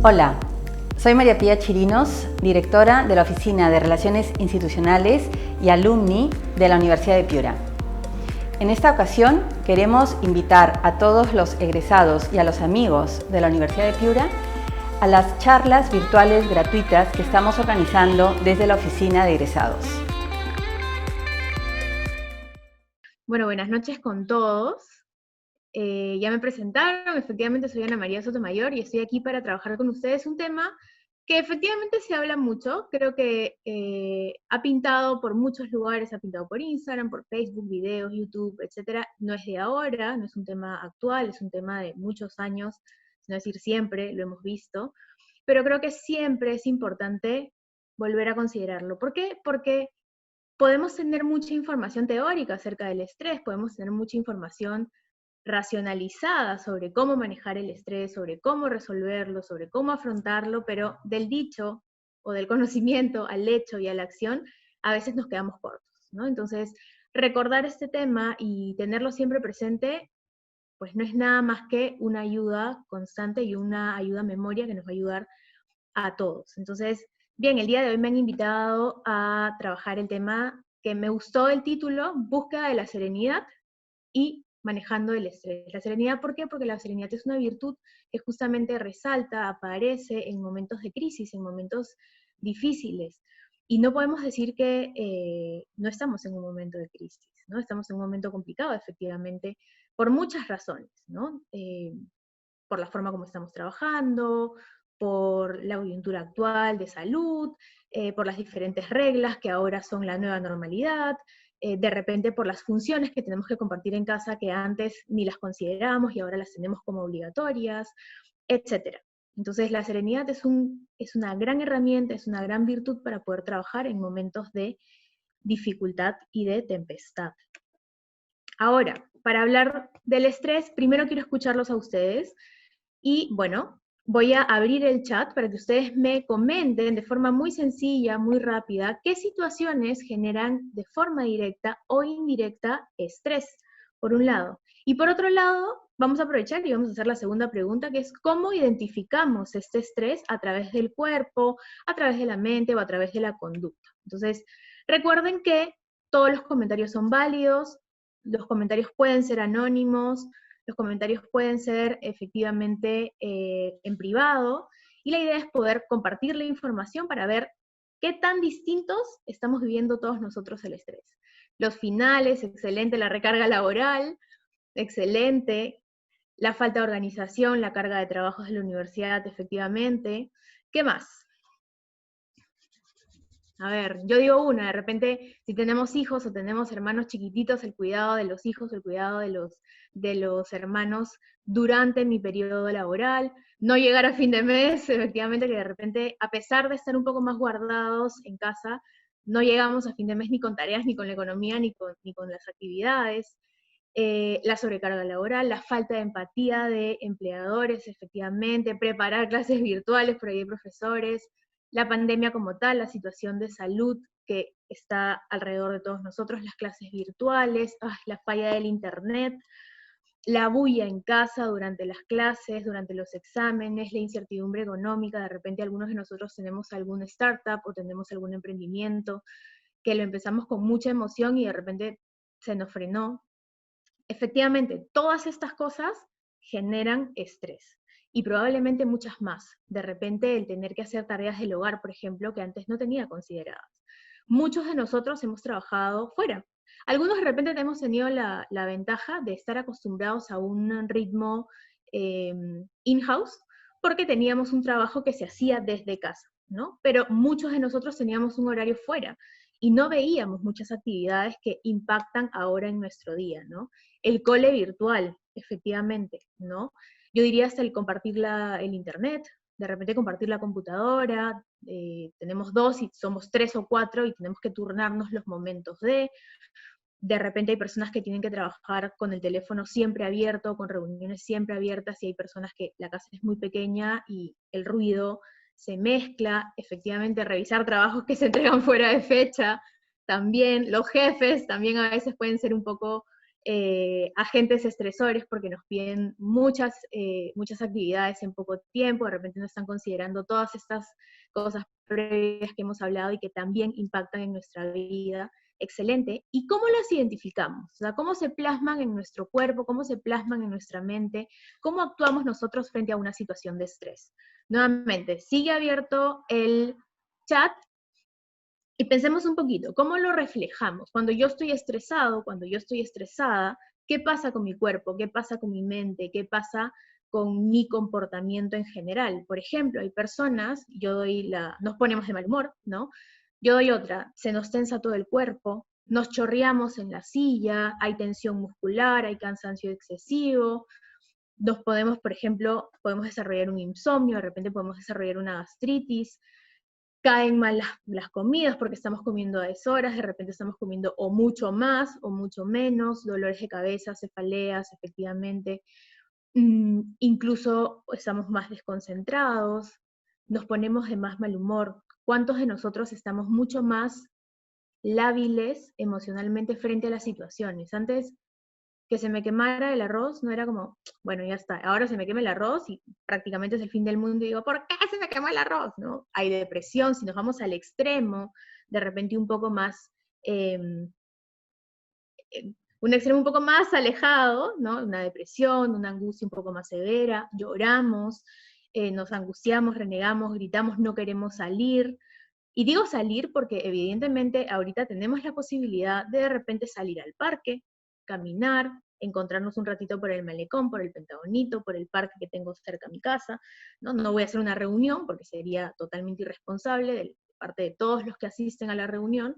Hola, soy María Pía Chirinos, directora de la Oficina de Relaciones Institucionales y Alumni de la Universidad de Piura. En esta ocasión queremos invitar a todos los egresados y a los amigos de la Universidad de Piura a las charlas virtuales gratuitas que estamos organizando desde la Oficina de Egresados. Bueno, buenas noches con todos. Ya me presentaron, efectivamente soy Ana María Sotomayor y estoy aquí para trabajar con ustedes un tema que efectivamente se habla mucho, creo que ha pintado por muchos lugares, ha pintado por Instagram, por Facebook, videos, YouTube, etcétera. No es de ahora, no es un tema actual, es un tema de muchos años, no decir siempre, lo hemos visto, pero creo que siempre es importante volver a considerarlo. ¿Por qué? Porque podemos tener mucha información teórica acerca del estrés, podemos tener mucha información racionalizada sobre cómo manejar el estrés, sobre cómo resolverlo, sobre cómo afrontarlo, pero del dicho o del conocimiento al hecho y a la acción, a veces nos quedamos cortos, ¿no? Entonces, recordar este tema y tenerlo siempre presente, pues no es nada más que una ayuda constante y una ayuda a memoria que nos va a ayudar a todos. Entonces, bien, el día de hoy me han invitado a trabajar el tema que me gustó el título, Búsqueda de la Serenidad y manejando el estrés. La serenidad, ¿por qué? Porque la serenidad es una virtud que justamente resalta, aparece en momentos de crisis, en momentos difíciles. Y no podemos decir que no estamos en un momento de crisis, ¿no? Estamos en un momento complicado, efectivamente, por muchas razones, ¿no? Por la forma como estamos trabajando, por la coyuntura actual de salud, por las diferentes reglas que ahora son la nueva normalidad, de repente por las funciones que tenemos que compartir en casa que antes ni las considerábamos y ahora las tenemos como obligatorias, etc. Entonces la serenidad es una gran herramienta, es una gran virtud para poder trabajar en momentos de dificultad y de tempestad. Ahora, para hablar del estrés, primero quiero escucharlos a ustedes. Y bueno, voy a abrir el chat para que ustedes me comenten de forma muy sencilla, muy rápida, qué situaciones generan de forma directa o indirecta estrés, por un lado. Y por otro lado, vamos a aprovechar y vamos a hacer la segunda pregunta, que es cómo identificamos este estrés a través del cuerpo, a través de la mente o a través de la conducta. Entonces, recuerden que todos los comentarios son válidos, los comentarios pueden ser anónimos, los comentarios pueden ser efectivamente en privado, y la idea es poder compartir la información para ver qué tan distintos estamos viviendo todos nosotros el estrés. Los finales, excelente, la recarga laboral, excelente, la falta de organización, la carga de trabajos de la universidad, efectivamente. ¿Qué más? A ver, yo digo una, de repente, si tenemos hijos o tenemos hermanos chiquititos, el cuidado de los hijos, el cuidado de los hermanos durante mi periodo laboral, no llegar a fin de mes, efectivamente, que de repente, a pesar de estar un poco más guardados en casa, no llegamos a fin de mes ni con tareas, ni con la economía, ni con las actividades. La sobrecarga laboral, la falta de empatía de empleadores, efectivamente, preparar clases virtuales, por ahí hay profesores, la pandemia como tal, la situación de salud que está alrededor de todos nosotros, las clases virtuales, la falla del internet, la bulla en casa durante las clases, durante los exámenes, la incertidumbre económica, de repente algunos de nosotros tenemos algún startup o tenemos algún emprendimiento que lo empezamos con mucha emoción y de repente se nos frenó. Efectivamente, todas estas cosas generan estrés y probablemente muchas más. De repente el tener que hacer tareas del hogar, por ejemplo, que antes no tenía consideradas. Muchos de nosotros hemos trabajado fuera. Algunos de repente hemos tenido la ventaja de estar acostumbrados a un ritmo in-house porque teníamos un trabajo que se hacía desde casa, ¿no? Pero muchos de nosotros teníamos un horario fuera y no veíamos muchas actividades que impactan ahora en nuestro día, ¿no? El cole virtual, efectivamente, ¿no? Yo diría hasta el compartir el internet, de repente compartir la computadora, tenemos dos y somos tres o cuatro y tenemos que turnarnos los momentos de repente hay personas que tienen que trabajar con el teléfono siempre abierto, con reuniones siempre abiertas, y hay personas que la casa es muy pequeña y el ruido se mezcla, efectivamente revisar trabajos que se entregan fuera de fecha, también los jefes también a veces pueden ser un poco agentes estresores porque nos piden muchas actividades en poco tiempo, de repente no están considerando todas estas cosas previas que hemos hablado y que también impactan en nuestra vida. Excelente. ¿Y cómo las identificamos? O sea, ¿cómo se plasman en nuestro cuerpo? ¿Cómo se plasman en nuestra mente? ¿Cómo actuamos nosotros frente a una situación de estrés? Nuevamente, sigue abierto el chat y pensemos un poquito, ¿cómo lo reflejamos? Cuando yo estoy estresado, cuando yo estoy estresada, ¿qué pasa con mi cuerpo? ¿Qué pasa con mi mente? ¿Qué pasa con mi comportamiento en general? Por ejemplo, hay personas, nos ponemos de mal humor, ¿no? Yo doy otra, se nos tensa todo el cuerpo, nos chorreamos en la silla, hay tensión muscular, hay cansancio excesivo, nos podemos, por ejemplo, podemos desarrollar un insomnio, de repente podemos desarrollar una gastritis, caen mal las comidas porque estamos comiendo a deshoras, de repente estamos comiendo o mucho más o mucho menos, dolores de cabeza, cefaleas, efectivamente, incluso estamos más desconcentrados, nos ponemos de más mal humor. ¿Cuántos de nosotros estamos mucho más lábiles emocionalmente frente a las situaciones? Antes que se me quemara el arroz, no era como, bueno, ya está, ahora se me quema el arroz y prácticamente es el fin del mundo y digo, ¿por qué se me quemó el arroz? ¿No? Hay depresión, si nos vamos al extremo, de repente un poco más, un extremo un poco más alejado, ¿no? Una depresión, una angustia un poco más severa, lloramos, nos angustiamos, renegamos, gritamos, no queremos salir. Y digo salir porque evidentemente ahorita tenemos la posibilidad de repente salir al parque, caminar, encontrarnos un ratito por el malecón, por el Pentagonito, por el parque que tengo cerca de mi casa, ¿no? No voy a hacer una reunión porque sería totalmente irresponsable de parte de todos los que asisten a la reunión,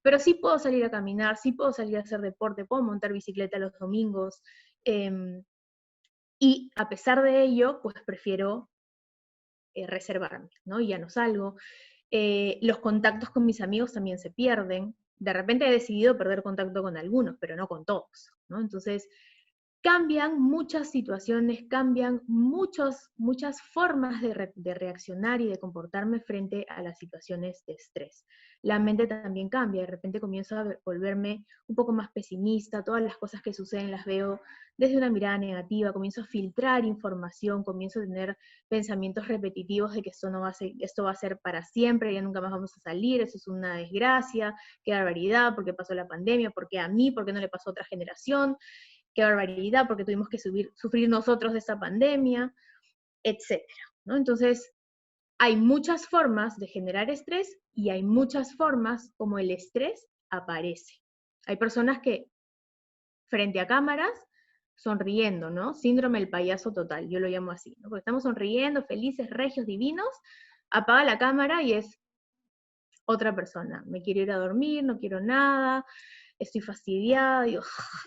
pero sí puedo salir a caminar, sí puedo salir a hacer deporte, puedo montar bicicleta los domingos, y a pesar de ello, pues prefiero reservarme, ¿no? Y ya no salgo. Los contactos con mis amigos también se pierden. De repente he decidido perder contacto con algunos, pero no con todos, ¿no? Entonces, cambian muchas situaciones, cambian muchas formas de reaccionar y de comportarme frente a las situaciones de estrés. La mente también cambia, de repente comienzo a volverme un poco más pesimista, todas las cosas que suceden las veo desde una mirada negativa, comienzo a filtrar información, comienzo a tener pensamientos repetitivos de que esto va a ser para siempre, ya nunca más vamos a salir, eso es una desgracia, qué barbaridad, porque pasó la pandemia, porque a mí, porque no le pasó a otra generación, qué barbaridad, porque tuvimos que sufrir nosotros de esta pandemia, etcétera, ¿no? Entonces, hay muchas formas de generar estrés y hay muchas formas como el estrés aparece. Hay personas que frente a cámaras sonriendo, ¿no? Síndrome del payaso total, yo lo llamo así, ¿no? Porque estamos sonriendo, felices, regios, divinos, apaga la cámara y es otra persona. Me quiero ir a dormir, no quiero nada, estoy fastidiada, digo,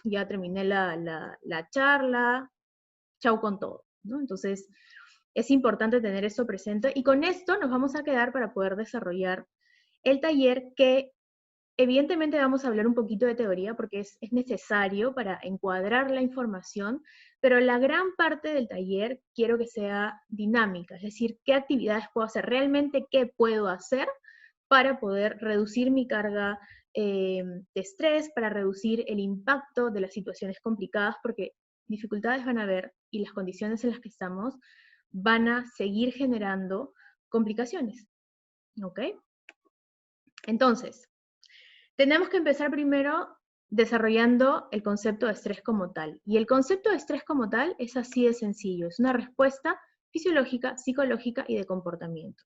ya terminé la charla, chau con todo, ¿no? Entonces, es importante tener eso presente y con esto nos vamos a quedar para poder desarrollar el taller que evidentemente vamos a hablar un poquito de teoría porque es necesario para encuadrar la información, pero la gran parte del taller quiero que sea dinámica, es decir, qué actividades puedo hacer, realmente qué puedo hacer para poder reducir mi carga de estrés, para reducir el impacto de las situaciones complicadas, porque dificultades van a haber y las condiciones en las que estamos van a seguir generando complicaciones, ¿ok? Entonces, tenemos que empezar primero desarrollando el concepto de estrés como tal. Y el concepto de estrés como tal es así de sencillo, es una respuesta fisiológica, psicológica y de comportamiento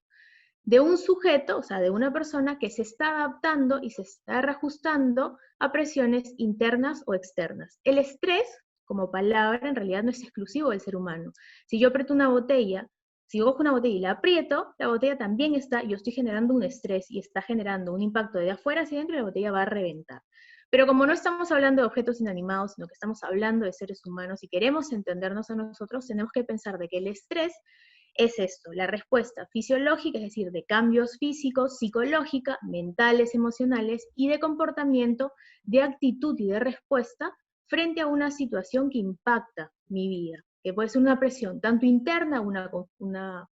de un sujeto, o sea, de una persona que se está adaptando y se está reajustando a presiones internas o externas. El estrés, como palabra, en realidad no es exclusivo del ser humano. Si yo aprieto una botella, si yo cojo una botella y la aprieto, la botella también yo estoy generando un estrés y está generando un impacto de afuera hacia adentro y la botella va a reventar. Pero como no estamos hablando de objetos inanimados, sino que estamos hablando de seres humanos y queremos entendernos a nosotros, tenemos que pensar de que el estrés es esto, la respuesta fisiológica, es decir, de cambios físicos, psicológica, mentales, emocionales y de comportamiento, de actitud y de respuesta frente a una situación que impacta mi vida, que puede ser una presión tanto interna, una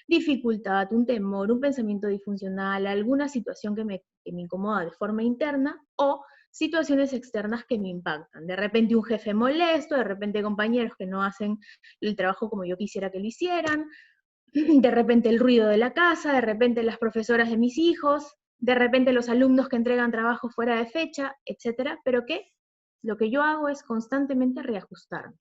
dificultad, un temor, un pensamiento disfuncional, alguna situación que me incomoda de forma interna, o situaciones externas que me impactan. De repente un jefe molesto, de repente compañeros que no hacen el trabajo como yo quisiera que lo hicieran, de repente el ruido de la casa, de repente las profesoras de mis hijos, de repente los alumnos que entregan trabajo fuera de fecha, etcétera. ¿Pero qué? Lo que yo hago es constantemente reajustarme.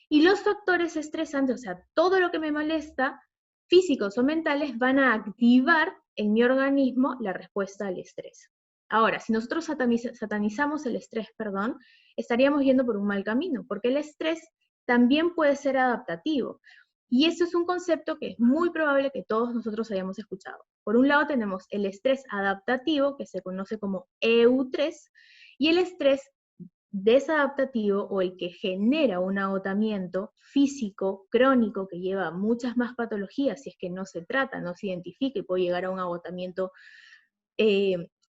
Y los factores estresantes, o sea, todo lo que me molesta, físicos o mentales, van a activar en mi organismo la respuesta al estrés. Ahora, si nosotros satanizamos el estrés, estaríamos yendo por un mal camino, porque el estrés también puede ser adaptativo. Y eso es un concepto que es muy probable que todos nosotros hayamos escuchado. Por un lado tenemos el estrés adaptativo, que se conoce como EU3, y el estrés desadaptativo, o el que genera un agotamiento físico crónico que lleva muchas más patologías si es que no se trata, no se identifica, y puede llegar a un agotamiento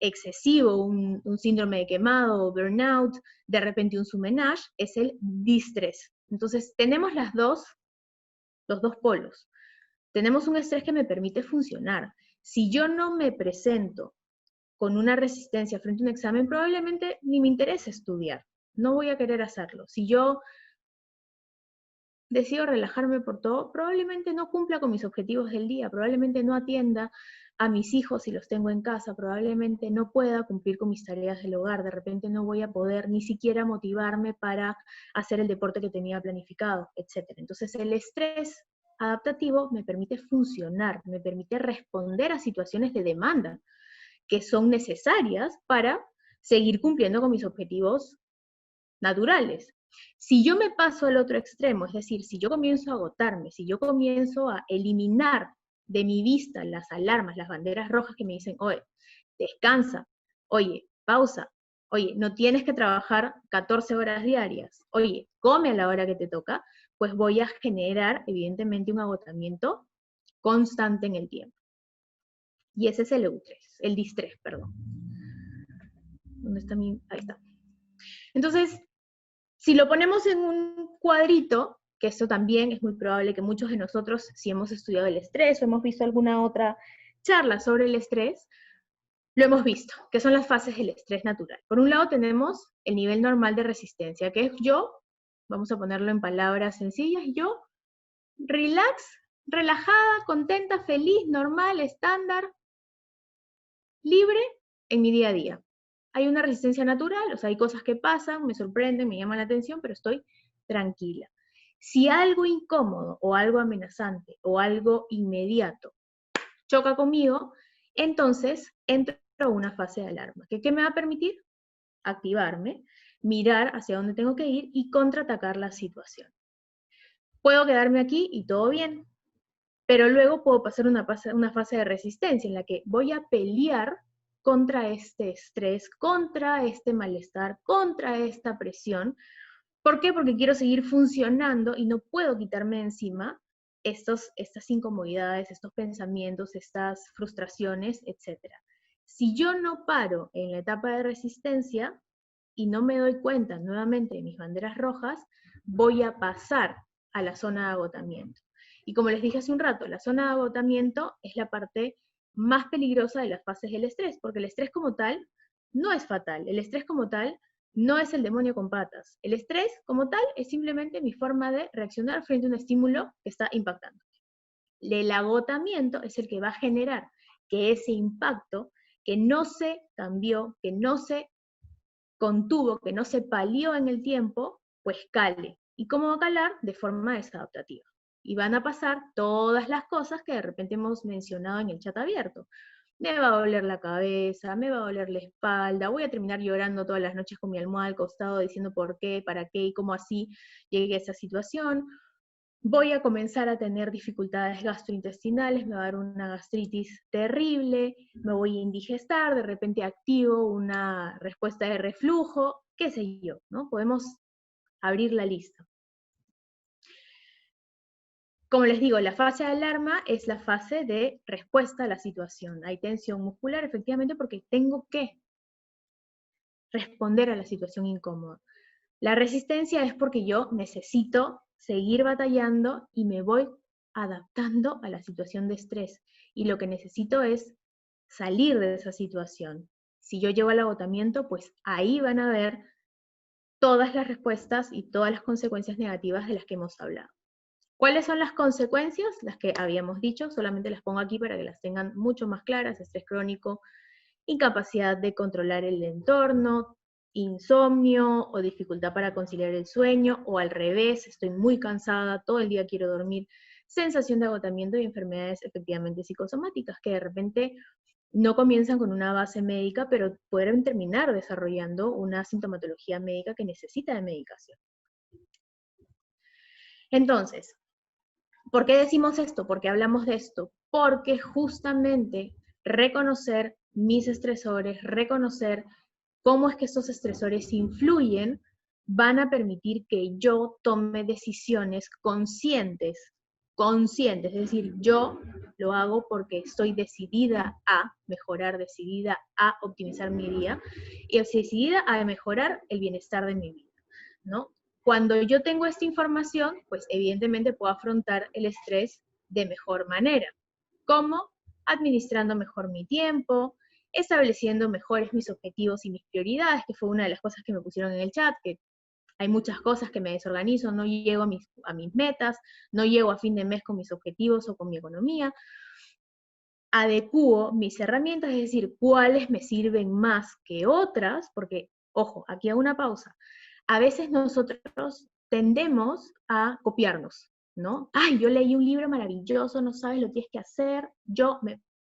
excesivo, un síndrome de quemado, burnout, de repente un surmenage, es el distrés. Entonces tenemos los dos polos. Tenemos un estrés que me permite funcionar. Si yo no me presento con una resistencia frente a un examen, probablemente ni me interese estudiar. No voy a querer hacerlo. Si yo decido relajarme por todo, probablemente no cumpla con mis objetivos del día, probablemente no atienda a mis hijos si los tengo en casa, probablemente no pueda cumplir con mis tareas del hogar, de repente no voy a poder ni siquiera motivarme para hacer el deporte que tenía planificado, etc. Entonces el estrés adaptativo me permite funcionar, me permite responder a situaciones de demanda que son necesarias para seguir cumpliendo con mis objetivos naturales. Si yo me paso al otro extremo, es decir, si yo comienzo a agotarme, si yo comienzo a eliminar de mi vista las alarmas, las banderas rojas que me dicen, oye, descansa, oye, pausa, oye, no tienes que trabajar 14 horas diarias, oye, come a la hora que te toca, pues voy a generar, evidentemente, un agotamiento constante en el tiempo. Y ese es el EU3, el distrés, perdón. ¿Dónde está mi...? Ahí está. Entonces, si lo ponemos en un cuadrito, que eso también es muy probable que muchos de nosotros, si hemos estudiado el estrés o hemos visto alguna otra charla sobre el estrés, lo hemos visto, que son las fases del estrés natural. Por un lado tenemos el nivel normal de resistencia, que es yo, vamos a ponerlo en palabras sencillas, yo, relax, relajada, contenta, feliz, normal, estándar, libre en mi día a día. Hay una resistencia natural, o sea, hay cosas que pasan, me sorprenden, me llaman la atención, pero estoy tranquila. Si algo incómodo o algo amenazante o algo inmediato choca conmigo, entonces entro a una fase de alarma. ¿Qué me va a permitir? Activarme, mirar hacia dónde tengo que ir y contraatacar la situación. Puedo quedarme aquí y todo bien, pero luego puedo pasar una fase de resistencia en la que voy a pelear contra este estrés, contra este malestar, contra esta presión. ¿Por qué? Porque quiero seguir funcionando y no puedo quitarme de encima estas incomodidades, estos pensamientos, estas frustraciones, etc. Si yo no paro en la etapa de resistencia y no me doy cuenta nuevamente de mis banderas rojas, voy a pasar a la zona de agotamiento. Y como les dije hace un rato, la zona de agotamiento es la parte más peligrosa de las fases del estrés, porque el estrés como tal no es fatal, el estrés como tal no es el demonio con patas. El estrés como tal es simplemente mi forma de reaccionar frente a un estímulo que está impactando. El agotamiento es el que va a generar que ese impacto, que no se cambió, que no se contuvo, que no se palió en el tiempo, pues cale. ¿Y cómo va a calar? De forma desadaptativa. Y van a pasar todas las cosas que de repente hemos mencionado en el chat abierto. Me va a doler la cabeza, me va a doler la espalda, voy a terminar llorando todas las noches con mi almohada al costado diciendo por qué, para qué y cómo así llegué a esa situación. Voy a comenzar a tener dificultades gastrointestinales, me va a dar una gastritis terrible, me voy a indigestar, de repente activo una respuesta de reflujo, qué sé yo, ¿no? Podemos abrir la lista. Como les digo, la fase de alarma es la fase de respuesta a la situación. Hay tensión muscular, efectivamente, porque tengo que responder a la situación incómoda. La resistencia es porque yo necesito seguir batallando y me voy adaptando a la situación de estrés. Y lo que necesito es salir de esa situación. Si yo llego al agotamiento, pues ahí van a ver todas las respuestas y todas las consecuencias negativas de las que hemos hablado. ¿Cuáles son las consecuencias? Las que habíamos dicho, solamente las pongo aquí para que las tengan mucho más claras: estrés crónico, incapacidad de controlar el entorno, insomnio o dificultad para conciliar el sueño, o al revés, estoy muy cansada, todo el día quiero dormir, sensación de agotamiento y enfermedades efectivamente psicosomáticas, que de repente no comienzan con una base médica, pero pueden terminar desarrollando una sintomatología médica que necesita de medicación. Entonces, ¿por qué decimos esto? ¿Por qué hablamos de esto? Porque justamente reconocer mis estresores, reconocer cómo es que estos estresores influyen, van a permitir que yo tome decisiones conscientes, es decir, yo lo hago porque estoy decidida a mejorar, decidida a optimizar mi día y decidida a mejorar el bienestar de mi vida, ¿no? Cuando yo tengo esta información, pues evidentemente puedo afrontar el estrés de mejor manera. ¿Cómo? Administrando mejor mi tiempo, estableciendo mejores mis objetivos y mis prioridades, que fue una de las cosas que me pusieron en el chat, que hay muchas cosas que me desorganizo, no llego a mis metas, no llego a fin de mes con mis objetivos o con mi economía. Adecuo mis herramientas, es decir, cuáles me sirven más que otras, porque, ojo, aquí hago una pausa. A veces nosotros tendemos a copiarnos, ¿no? Ay, yo leí un libro maravilloso, no sabes lo que tienes que hacer,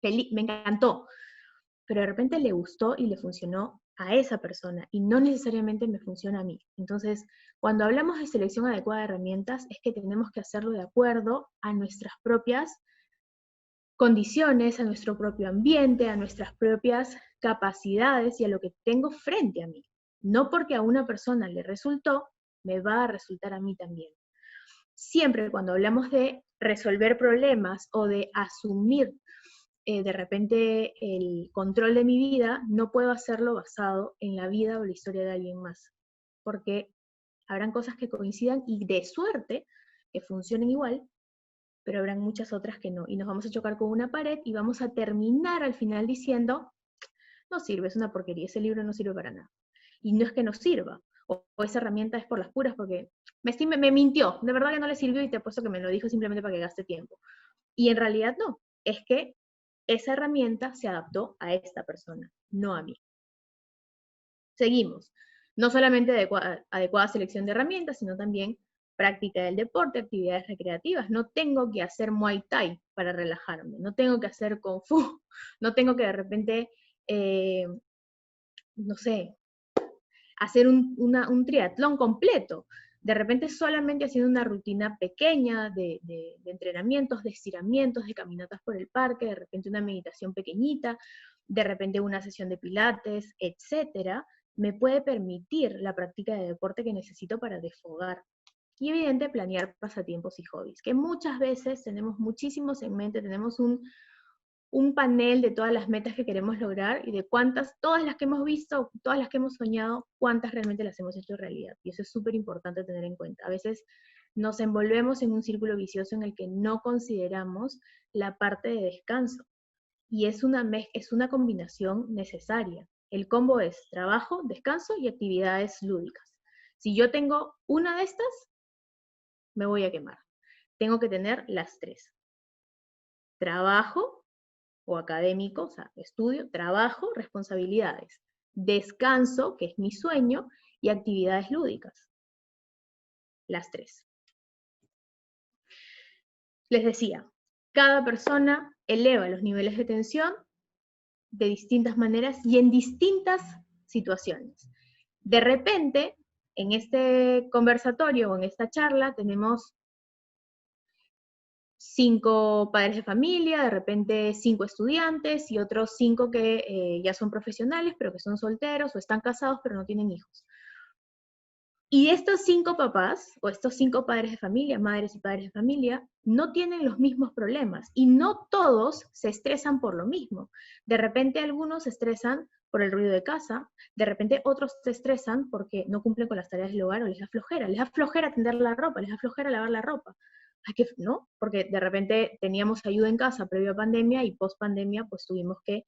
me encantó, pero de repente le gustó y le funcionó a esa persona y no necesariamente me funciona a mí. Entonces, cuando hablamos de selección adecuada de herramientas, es que tenemos que hacerlo de acuerdo a nuestras propias condiciones, a nuestro propio ambiente, a nuestras propias capacidades y a lo que tengo frente a mí. No porque a una persona le resultó, me va a resultar a mí también. Siempre cuando hablamos de resolver problemas o de asumir de repente el control de mi vida, no puedo hacerlo basado en la vida o la historia de alguien más, porque habrán cosas que coincidan y de suerte que funcionen igual, pero habrán muchas otras que no, y nos vamos a chocar con una pared y vamos a terminar al final diciendo, no sirve, es una porquería, ese libro no sirve para nada. Y no es que no sirva, o esa herramienta es por las puras porque me mintió, de verdad que no le sirvió y te apuesto que me lo dijo simplemente para que gaste tiempo. Y en realidad no, es que esa herramienta se adaptó a esta persona, no a mí. Seguimos. No solamente adecuada selección de herramientas, sino también práctica del deporte, actividades recreativas. No tengo que hacer Muay Thai para relajarme, no tengo que hacer Kung Fu, no tengo que de repente, no sé, hacer un triatlón completo. De repente solamente haciendo una rutina pequeña de entrenamientos, de estiramientos, de caminatas por el parque, de repente una meditación pequeñita, de repente una sesión de pilates, etcétera, me puede permitir la práctica de deporte que necesito para desfogar. Y evidente, planear pasatiempos y hobbies, que muchas veces tenemos muchísimos en mente, tenemos un panel de todas las metas que queremos lograr y de cuántas, todas las que hemos visto, todas las que hemos soñado, cuántas realmente las hemos hecho realidad. Y eso es súper importante tener en cuenta. A veces nos envolvemos en un círculo vicioso en el que no consideramos la parte de descanso. Y es una combinación necesaria. El combo es trabajo, descanso y actividades lúdicas. Si yo tengo una de estas, me voy a quemar. Tengo que tener las tres. Trabajo o académico, o sea, estudio, trabajo, responsabilidades, descanso, que es mi sueño, y actividades lúdicas. Las tres. Les decía, cada persona eleva los niveles de tensión de distintas maneras y en distintas situaciones. De repente, en este conversatorio o en esta charla tenemos 5 padres de familia, de repente 5 estudiantes y otros 5 que ya son profesionales, pero que son solteros o están casados, pero no tienen hijos. Y estos 5 papás, o estos 5 padres de familia, madres y padres de familia, no tienen los mismos problemas y no todos se estresan por lo mismo. De repente algunos se estresan por el ruido de casa, de repente otros se estresan porque no cumplen con las tareas del hogar o les da flojera tender la ropa, les da flojera lavar la ropa. ¿No? Porque de repente teníamos ayuda en casa previo a pandemia y post pandemia pues tuvimos que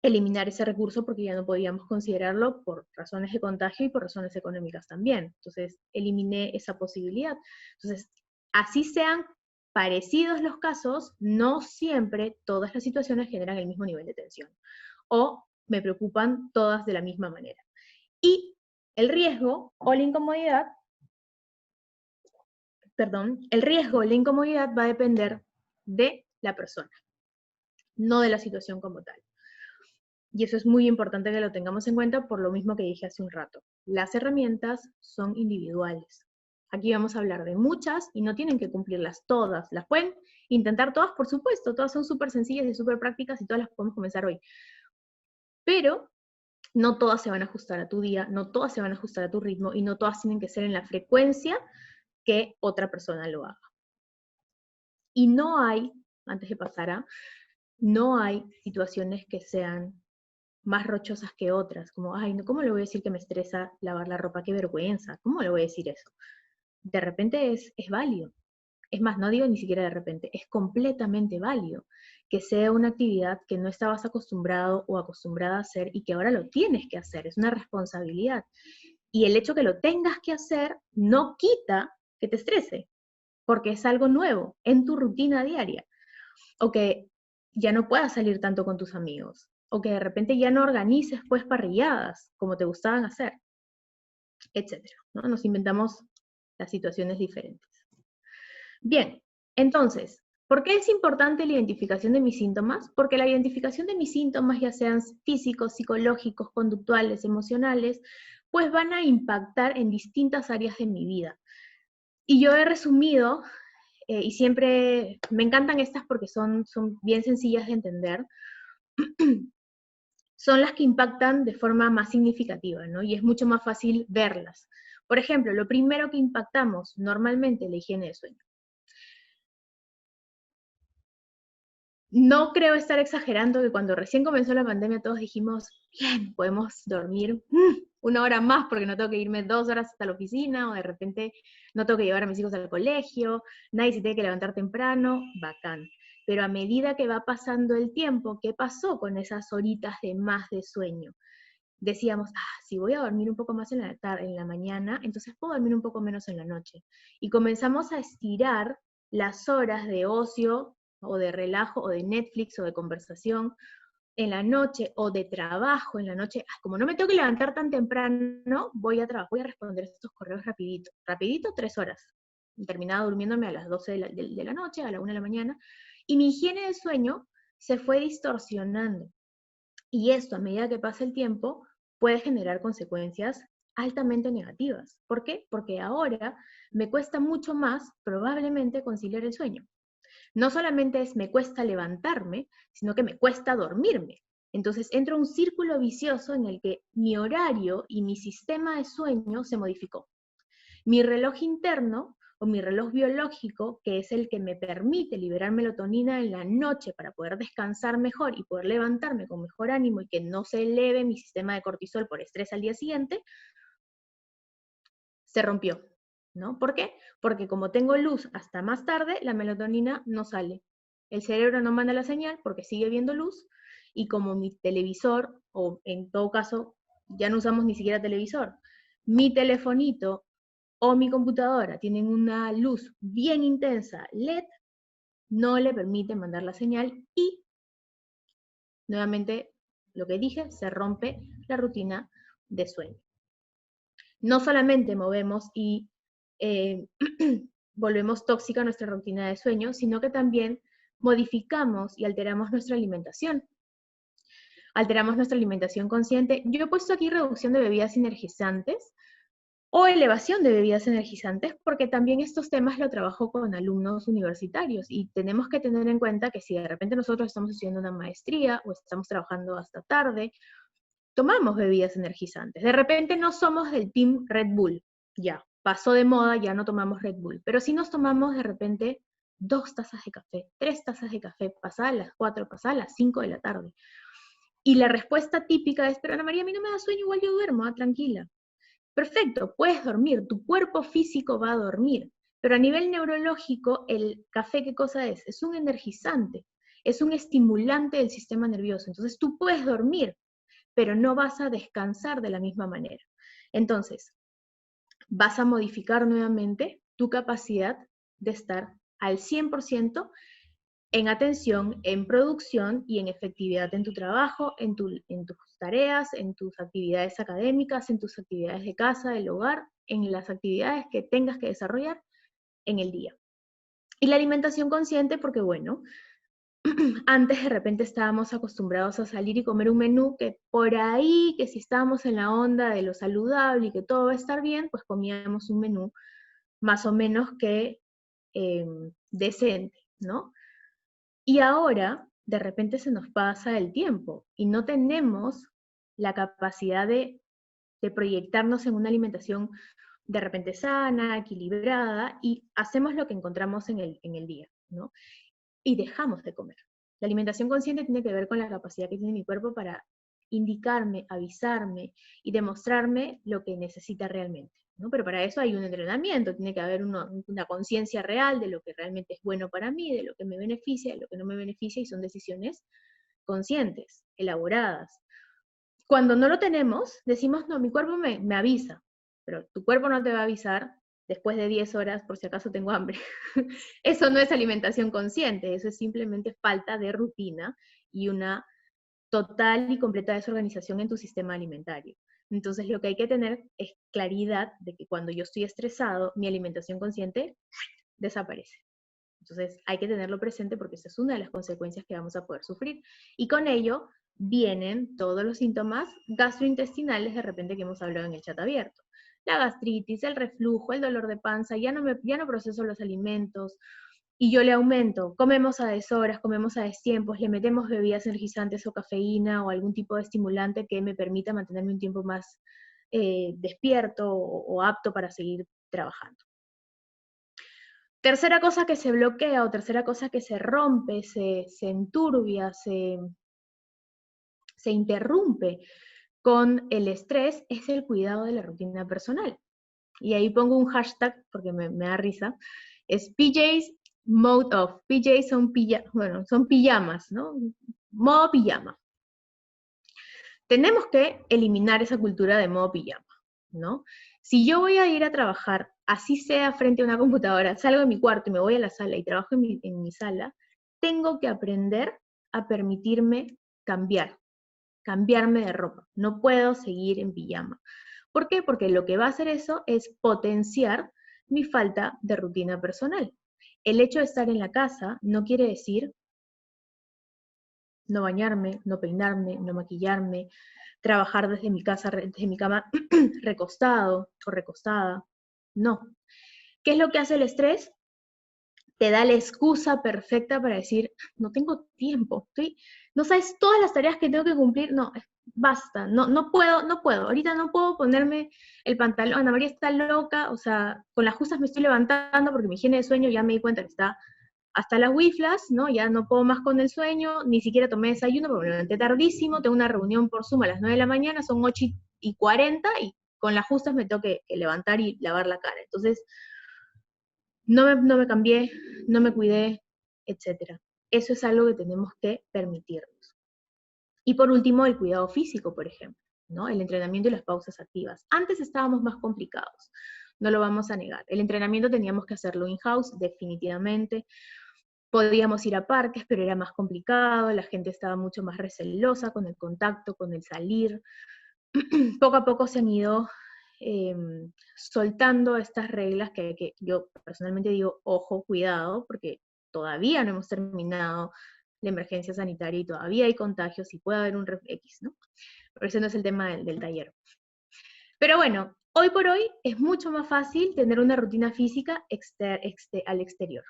eliminar ese recurso porque ya no podíamos considerarlo por razones de contagio y por razones económicas también. Entonces, eliminé esa posibilidad. Entonces, así sean parecidos los casos, no siempre todas las situaciones generan el mismo nivel de tensión. O me preocupan todas de la misma manera. Y el riesgo o la incomodidad, el riesgo o la incomodidad va a depender de la persona, no de la situación como tal. Y eso es muy importante que lo tengamos en cuenta por lo mismo que dije hace un rato. Las herramientas son individuales. Aquí vamos a hablar de muchas y no tienen que cumplirlas todas. Las pueden intentar todas, por supuesto, todas son súper sencillas y súper prácticas y todas las podemos comenzar hoy. Pero no todas se van a ajustar a tu día, no todas se van a ajustar a tu ritmo y no todas tienen que ser en la frecuencia que otra persona lo haga. Y no hay, antes de pasar a, no hay situaciones que sean más rochosas que otras, como, ay, ¿cómo le voy a decir que me estresa lavar la ropa? Qué vergüenza, ¿cómo le voy a decir eso? De repente es válido. Es más, no digo ni siquiera de repente, es completamente válido que sea una actividad que no estabas acostumbrado o acostumbrada a hacer y que ahora lo tienes que hacer, es una responsabilidad. Y el hecho que lo tengas que hacer no quita que te estrese, porque es algo nuevo en tu rutina diaria. O que ya no puedas salir tanto con tus amigos, o que de repente ya no organices pues parrilladas como te gustaban hacer, etcétera, ¿no? Nos inventamos las situaciones diferentes. Bien, entonces, ¿por qué es importante la identificación de mis síntomas? Porque la identificación de mis síntomas, ya sean físicos, psicológicos, conductuales, emocionales, pues van a impactar en distintas áreas de mi vida. Y yo he resumido, y siempre me encantan estas porque son bien sencillas de entender, son las que impactan de forma más significativa, ¿no? Y es mucho más fácil verlas. Por ejemplo, lo primero que impactamos normalmente, la higiene de sueño. No creo estar exagerando que cuando recién comenzó la pandemia todos dijimos, bien, podemos dormir una hora más porque no tengo que irme 2 horas hasta la oficina, o de repente no tengo que llevar a mis hijos al colegio, nadie se tiene que levantar temprano, bacán. Pero a medida que va pasando el tiempo, ¿qué pasó con esas horitas de más de sueño? Decíamos, si voy a dormir un poco más en la tarde, en la mañana, entonces puedo dormir un poco menos en la noche. Y comenzamos a estirar las horas de ocio o de relajo o de Netflix o de conversación en la noche o de trabajo en la noche. Como no me tengo que levantar tan temprano, voy a responder estos correos rapidito 3 horas. Terminaba durmiéndome a las 12 de la noche, a la 1 de la mañana, y mi higiene de sueño se fue distorsionando. Y esto, a medida que pasa el tiempo, puede generar consecuencias altamente negativas. ¿Por qué? Porque ahora me cuesta mucho más, probablemente, conciliar el sueño. No solamente me cuesta levantarme, sino que me cuesta dormirme. Entonces entra un círculo vicioso en el que mi horario y mi sistema de sueño se modificó. Mi reloj interno o mi reloj biológico, que es el que me permite liberar melatonina en la noche para poder descansar mejor y poder levantarme con mejor ánimo y que no se eleve mi sistema de cortisol por estrés al día siguiente, se rompió, ¿no? ¿Por qué? Porque como tengo luz hasta más tarde, la melatonina no sale. El cerebro no manda la señal porque sigue viendo luz, y como mi televisor, o en todo caso, ya no usamos ni siquiera televisor, mi telefonito o mi computadora tienen una luz bien intensa LED, no le permite mandar la señal y, nuevamente, lo que dije, se rompe la rutina de sueño. No solamente movemos y volvemos tóxica nuestra rutina de sueño, sino que también modificamos y alteramos nuestra alimentación. Alteramos nuestra alimentación consciente. Yo he puesto aquí reducción de bebidas energizantes o elevación de bebidas energizantes, porque también estos temas lo trabajo con alumnos universitarios y tenemos que tener en cuenta que si de repente nosotros estamos haciendo una maestría o estamos trabajando hasta tarde, tomamos bebidas energizantes. De repente no somos del team Red Bull, ya, pasó de moda, ya no tomamos Red Bull, pero sí nos tomamos de repente 2 tazas de café, 3 tazas de café, pasadas las 4, pasadas las 5 de la tarde. Y la respuesta típica es, pero Ana María, a mí no me da sueño, igual yo duermo, tranquila. Perfecto, puedes dormir, tu cuerpo físico va a dormir, pero a nivel neurológico, el café, ¿qué cosa es? Es un energizante. es un estimulante del sistema nervioso. Entonces tú puedes dormir, pero no vas a descansar de la misma manera. Entonces, vas a modificar nuevamente tu capacidad de estar al 100% en atención, en producción y en efectividad en tu trabajo, en tus tareas, en tus actividades académicas, en tus actividades de casa, del hogar, en las actividades que tengas que desarrollar en el día. Y la alimentación consciente, porque bueno, antes de repente estábamos acostumbrados a salir y comer un menú que por ahí, que si estábamos en la onda de lo saludable y que todo va a estar bien, pues comíamos un menú más o menos que decente, ¿no? Y ahora, de repente se nos pasa el tiempo y no tenemos la capacidad de proyectarnos en una alimentación de repente sana, equilibrada, y hacemos lo que encontramos en el día, ¿no? Y dejamos de comer. La alimentación consciente tiene que ver con la capacidad que tiene mi cuerpo para indicarme, avisarme y demostrarme lo que necesita realmente, ¿no? Pero para eso hay un entrenamiento, tiene que haber una conciencia real de lo que realmente es bueno para mí, de lo que me beneficia, de lo que no me beneficia, y son decisiones conscientes, elaboradas. Cuando no lo tenemos, decimos, no, mi cuerpo me avisa, pero tu cuerpo no te va a avisar después de 10 horas por si acaso tengo hambre. Eso no es alimentación consciente, eso es simplemente falta de rutina y una total y completa desorganización en tu sistema alimentario. Entonces lo que hay que tener es claridad de que cuando yo estoy estresado, mi alimentación consciente desaparece. Entonces hay que tenerlo presente porque esa es una de las consecuencias que vamos a poder sufrir. Y con ello vienen todos los síntomas gastrointestinales de repente que hemos hablado en el chat abierto. La gastritis, el reflujo, el dolor de panza, ya no proceso los alimentos, y yo le aumento, comemos a deshoras, comemos a destiempos, le metemos bebidas energizantes o cafeína o algún tipo de estimulante que me permita mantenerme un tiempo más despierto o apto para seguir trabajando. Tercera cosa que se bloquea o tercera cosa que se rompe, se enturbia, se interrumpe con el estrés es el cuidado de la rutina personal. Y ahí pongo un hashtag porque me da risa, es PJs Mode Off. PJs son pijamas, ¿no? Modo pijama. Tenemos que eliminar esa cultura de modo pijama, ¿no? Si yo voy a ir a trabajar, así sea frente a una computadora, salgo de mi cuarto y me voy a la sala y trabajo en mi sala, tengo que aprender a permitirme cambiarme de ropa. No puedo seguir en pijama. ¿Por qué? Porque lo que va a hacer eso es potenciar mi falta de rutina personal. El hecho de estar en la casa no quiere decir no bañarme, no peinarme, no maquillarme, trabajar desde mi casa, desde mi cama recostado o recostada. No. ¿Qué es lo que hace el estrés? Te da la excusa perfecta para decir, no tengo tiempo, no sabes todas las tareas que tengo que cumplir, no, basta, no puedo, ahorita no puedo ponerme el pantalón, Ana María está loca, o sea, con las justas me estoy levantando porque mi higiene de sueño ya me di cuenta que está hasta las wiflas, ¿no? Ya no puedo más con el sueño, ni siquiera tomé desayuno porque me levanté tardísimo, tengo una reunión por Zoom a las 9 de la mañana, son 8:40 y con las justas me tengo que levantar y lavar la cara. Entonces, no me cambié, no me cuidé, etc. Eso es algo que tenemos que permitirnos. Y por último, el cuidado físico, por ejemplo, ¿no? El entrenamiento y las pausas activas. Antes estábamos más complicados, no lo vamos a negar. El entrenamiento teníamos que hacerlo in-house, definitivamente. Podíamos ir a parques, pero era más complicado, la gente estaba mucho más recelosa con el contacto, con el salir. Poco a poco se han ido soltando estas reglas que yo personalmente digo, ojo, cuidado, porque todavía no hemos terminado la emergencia sanitaria y todavía hay contagios y puede haber un X, ¿no? Pero ese no es el tema del taller. Pero bueno, hoy por hoy es mucho más fácil tener una rutina física al exterior,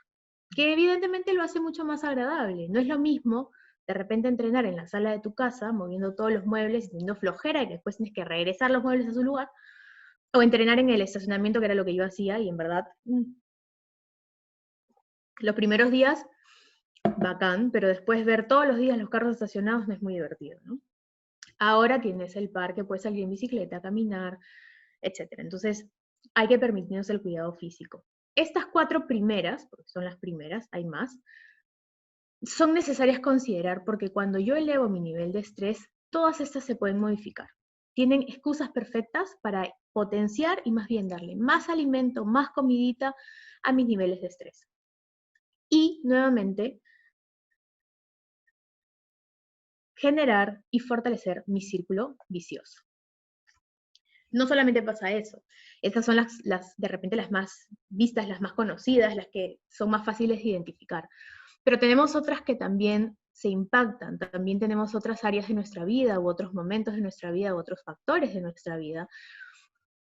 que evidentemente lo hace mucho más agradable. No es lo mismo de repente entrenar en la sala de tu casa, moviendo todos los muebles, teniendo flojera y que después tienes que regresar los muebles a su lugar, o entrenar en el estacionamiento, que era lo que yo hacía, y en verdad, los primeros días, bacán, pero después ver todos los días los carros estacionados no es muy divertido, ¿no? Ahora tienes el parque, puedes salir en bicicleta, caminar, etc. Entonces, hay que permitirnos el cuidado físico. Estas 4 primeras, porque son las primeras, hay más, son necesarias considerar porque cuando yo elevo mi nivel de estrés, todas estas se pueden modificar. Tienen excusas perfectas para potenciar y más bien darle más alimento, más comidita a mis niveles de estrés. Y nuevamente, generar y fortalecer mi círculo vicioso. No solamente pasa eso, estas son de repente las más vistas, las más conocidas, las que son más fáciles de identificar. Pero tenemos otras que también se impactan, también tenemos otras áreas de nuestra vida u otros momentos de nuestra vida u otros factores de nuestra vida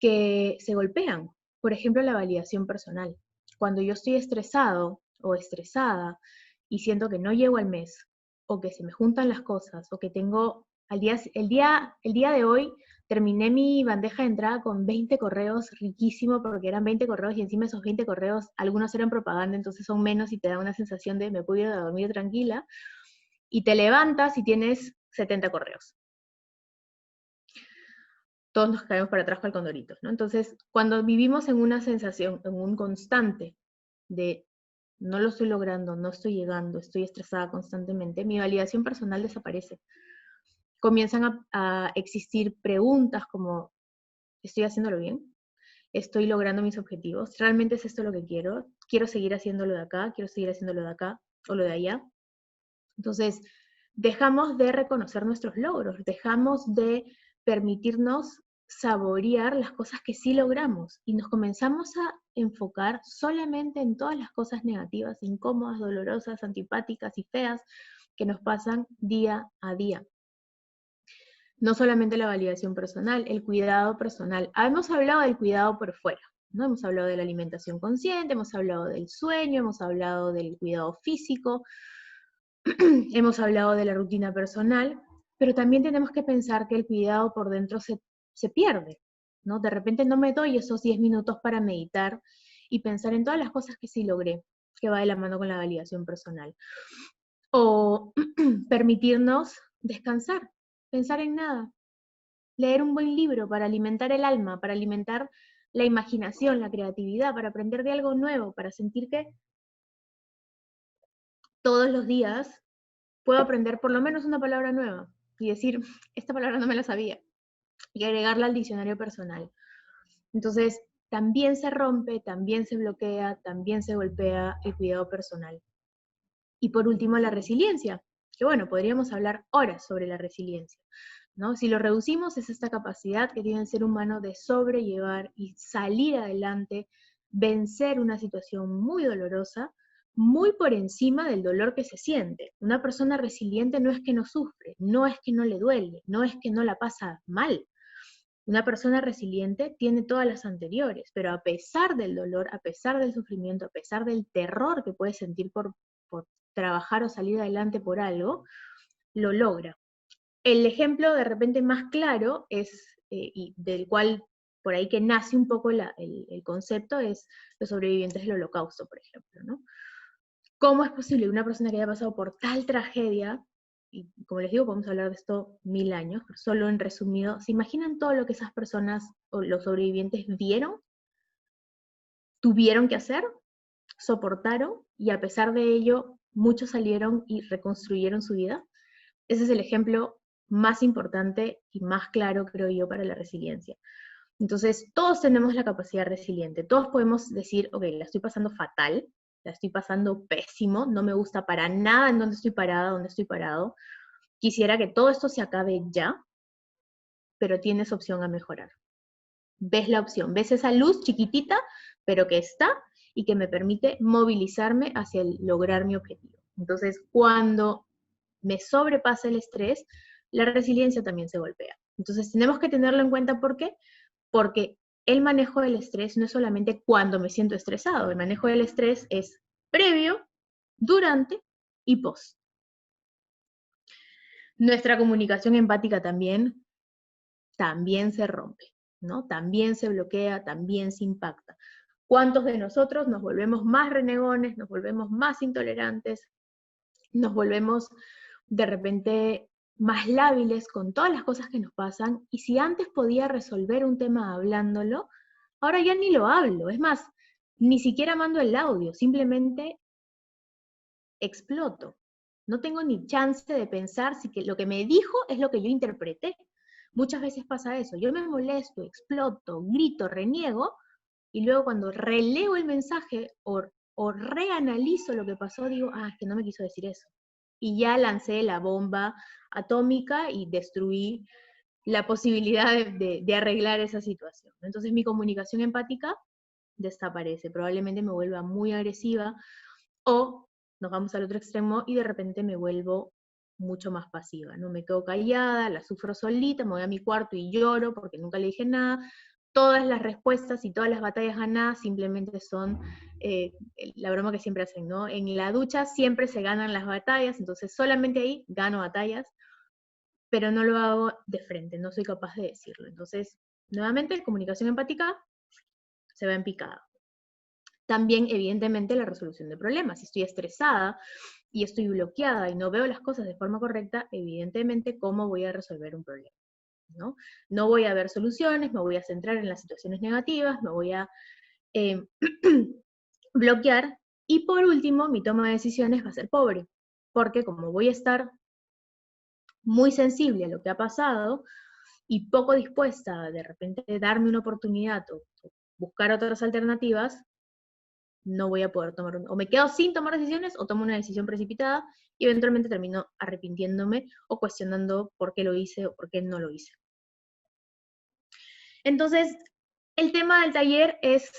que se golpean. Por ejemplo, la validación personal. Cuando yo estoy estresado o estresada y siento que no llego al mes, o que se me juntan las cosas, o que tengo, el día de hoy terminé mi bandeja de entrada con 20 correos, riquísimo, porque eran 20 correos y encima esos 20 correos, algunos eran propaganda, entonces son menos y te da una sensación de me puedo ir a dormir tranquila, y te levantas y tienes 70 correos. Todos nos caemos para atrás con el condorito, ¿no? Entonces, cuando vivimos en una sensación, en un constante de no lo estoy logrando, no estoy llegando, estoy estresada constantemente, mi validación personal desaparece. Comienzan a existir preguntas como, ¿estoy haciéndolo bien? ¿Estoy logrando mis objetivos? ¿Realmente es esto lo que quiero? ¿Quiero seguir haciéndolo de acá? ¿Quiero seguir haciéndolo de acá o lo de allá? Entonces, dejamos de reconocer nuestros logros, dejamos de permitirnos saborear las cosas que sí logramos y nos comenzamos a enfocar solamente en todas las cosas negativas, incómodas, dolorosas, antipáticas y feas que nos pasan día a día. No solamente la validación personal, el cuidado personal. Hemos hablado del cuidado por fuera, ¿no? Hemos hablado de la alimentación consciente, hemos hablado del sueño, hemos hablado del cuidado físico, hemos hablado de la rutina personal, pero también tenemos que pensar que el cuidado por dentro se pierde, ¿no? De repente no me doy esos 10 minutos para meditar y pensar en todas las cosas que sí logré, que va de la mano con la validación personal. O permitirnos descansar, pensar en nada, leer un buen libro para alimentar el alma, para alimentar la imaginación, la creatividad, para aprender de algo nuevo, para sentir que todos los días puedo aprender por lo menos una palabra nueva y decir, esta palabra no me la sabía, y agregarla al diccionario personal. Entonces, también se rompe, también se bloquea, también se golpea el cuidado personal. Y por último, la resiliencia, que bueno, podríamos hablar horas sobre la resiliencia, ¿no? Si lo reducimos, es esta capacidad que tiene el ser humano de sobrellevar y salir adelante, vencer una situación muy dolorosa, muy por encima del dolor que se siente. Una persona resiliente no es que no sufre, no es que no le duele, no es que no la pasa mal. Una persona resiliente tiene todas las anteriores, pero a pesar del dolor, a pesar del sufrimiento, a pesar del terror que puede sentir por trabajar o salir adelante por algo, lo logra. El ejemplo de repente más claro es, y del cual por ahí que nace un poco el concepto, es los sobrevivientes del Holocausto, por ejemplo, ¿no? ¿Cómo es posible que una persona que haya pasado por tal tragedia, y como les digo, podemos hablar de esto 1000 años, pero solo en resumido, ¿se imaginan todo lo que esas personas o los sobrevivientes vieron, tuvieron que hacer, soportaron, y a pesar de ello, muchos salieron y reconstruyeron su vida? Ese es el ejemplo más importante y más claro, creo yo, para la resiliencia. Entonces, todos tenemos la capacidad resiliente, todos podemos decir, ok, la estoy pasando fatal, la estoy pasando pésimo, no me gusta para nada en dónde estoy parada, dónde estoy parado, quisiera que todo esto se acabe ya, pero tienes opción a mejorar. Ves la opción, ves esa luz chiquitita, pero que está y que me permite movilizarme hacia el lograr mi objetivo. Entonces, cuando me sobrepasa el estrés, la resiliencia también se golpea. Entonces, tenemos que tenerlo en cuenta. ¿Por qué? Porque el manejo del estrés no es solamente cuando me siento estresado, el manejo del estrés es previo, durante y post. Nuestra comunicación empática también se rompe, ¿no? También se bloquea, también se impacta. ¿Cuántos de nosotros nos volvemos más renegones, nos volvemos más intolerantes, nos volvemos de repente más lábiles con todas las cosas que nos pasan? Y si antes podía resolver un tema hablándolo, ahora ya ni lo hablo. Es más, ni siquiera mando el audio, simplemente exploto. No tengo ni chance de pensar si que lo que me dijo es lo que yo interpreté. Muchas veces pasa eso. Yo me molesto, exploto, grito, reniego, y luego cuando releo el mensaje o reanalizo lo que pasó, digo, es que no me quiso decir eso. Y ya lancé la bomba atómica y destruí la posibilidad de arreglar esa situación. Entonces mi comunicación empática desaparece, probablemente me vuelva muy agresiva o nos vamos al otro extremo y de repente me vuelvo mucho más pasiva, ¿no? Me quedo callada, la sufro solita, me voy a mi cuarto y lloro porque nunca le dije nada. Todas las respuestas y todas las batallas ganadas simplemente son la broma que siempre hacen, ¿no? En la ducha siempre se ganan las batallas, entonces solamente ahí gano batallas, pero no lo hago de frente, no soy capaz de decirlo. Entonces, nuevamente, comunicación empática se va en picada. También, evidentemente, la resolución de problemas. Si estoy estresada y estoy bloqueada y no veo las cosas de forma correcta, evidentemente, ¿cómo voy a resolver un problema? ¿No? No voy a ver soluciones, me voy a centrar en las situaciones negativas, me voy a bloquear, y por último, mi toma de decisiones va a ser pobre, porque como voy a estar muy sensible a lo que ha pasado y poco dispuesta a de repente darme una oportunidad o buscar otras alternativas, no voy a poder tomar, o me quedo sin tomar decisiones o tomo una decisión precipitada y eventualmente termino arrepintiéndome o cuestionando por qué lo hice o por qué no lo hice. Entonces, el tema del taller es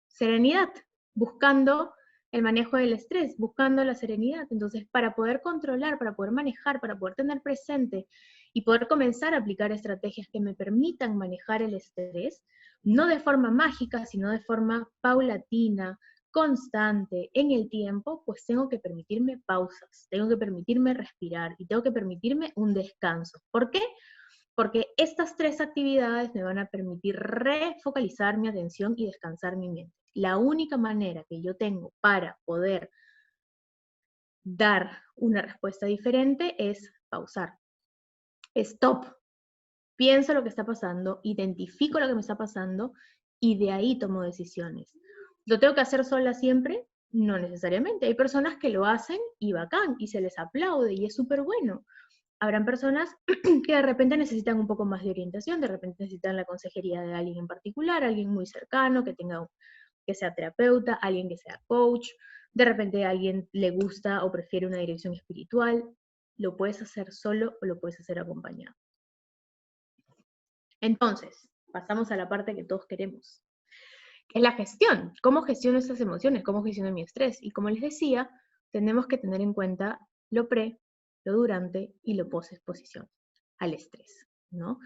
serenidad, buscando el manejo del estrés, buscando la serenidad. Entonces, para poder controlar, para poder manejar, para poder tener presente y poder comenzar a aplicar estrategias que me permitan manejar el estrés, no de forma mágica, sino de forma paulatina, constante, en el tiempo, pues tengo que permitirme pausas, tengo que permitirme respirar y tengo que permitirme un descanso. ¿Por qué? Porque estas 3 actividades me van a permitir refocalizar mi atención y descansar mi mente. La única manera que yo tengo para poder dar una respuesta diferente es pausar. Stop. Pienso lo que está pasando, identifico lo que me está pasando y de ahí tomo decisiones. ¿Lo tengo que hacer sola siempre? No necesariamente. Hay personas que lo hacen y bacán, y se les aplaude y es súper bueno. Habrán personas que de repente necesitan un poco más de orientación, de repente necesitan la consejería de alguien en particular, alguien muy cercano, que sea terapeuta, alguien que sea coach, de repente a alguien le gusta o prefiere una dirección espiritual. Lo puedes hacer solo o lo puedes hacer acompañado. Entonces, pasamos a la parte que todos queremos, que es la gestión. ¿Cómo gestiono esas emociones? ¿Cómo gestiono mi estrés? Y como les decía, tenemos que tener en cuenta lo pre, lo durante y lo post-exposición al estrés, ¿no?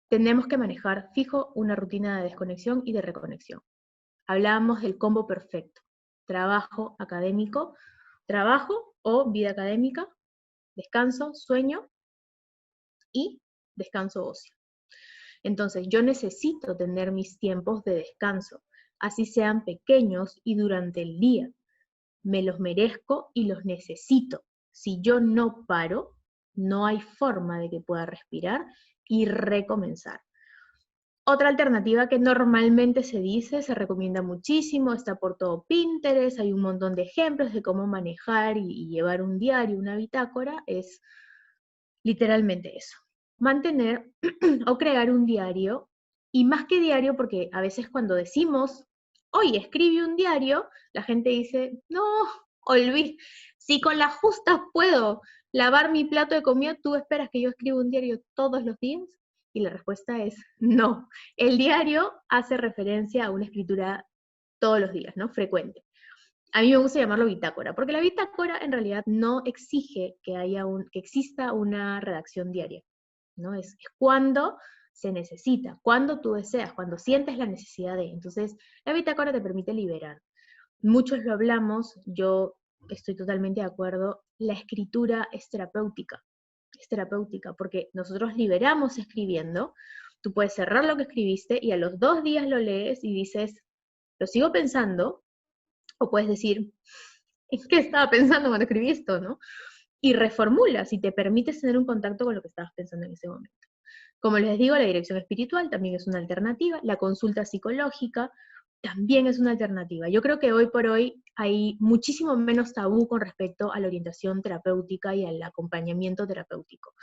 Tenemos que manejar fijo una rutina de desconexión y de reconexión. Hablábamos del combo perfecto: trabajo académico, trabajo o vida académica, descanso, sueño y descanso ocio. Entonces, yo necesito tener mis tiempos de descanso, así sean pequeños y durante el día. Me los merezco y los necesito. Si yo no paro, no hay forma de que pueda respirar y recomenzar. Otra alternativa que normalmente se dice, se recomienda muchísimo, está por todo Pinterest, hay un montón de ejemplos de cómo manejar y llevar un diario, una bitácora, es literalmente eso. Mantener o crear un diario, y más que diario, porque a veces cuando decimos, oye, escribe un diario, la gente dice, no, olvídate, si con las justas puedo lavar mi plato de comida, ¿tú esperas que yo escriba un diario todos los días? Y la respuesta es no. El diario hace referencia a una escritura todos los días, ¿no? Frecuente. A mí me gusta llamarlo bitácora, porque la bitácora en realidad no exige que exista una redacción diaria, ¿no? Es cuando se necesita, cuando tú deseas, cuando sientes la necesidad de. Entonces, la bitácora te permite liberar. Muchos lo hablamos, yo estoy totalmente de acuerdo, la escritura es terapéutica, porque nosotros liberamos escribiendo. Tú puedes cerrar lo que escribiste y a los 2 días lo lees y dices, lo sigo pensando, o puedes decir, ¿en qué estaba pensando cuando escribí esto, no? Y reformulas y te permites tener un contacto con lo que estabas pensando en ese momento. Como les digo, la dirección espiritual también es una alternativa, la consulta psicológica, también es una alternativa. Yo creo que hoy por hoy hay muchísimo menos tabú con respecto a la orientación terapéutica y al acompañamiento terapéutico.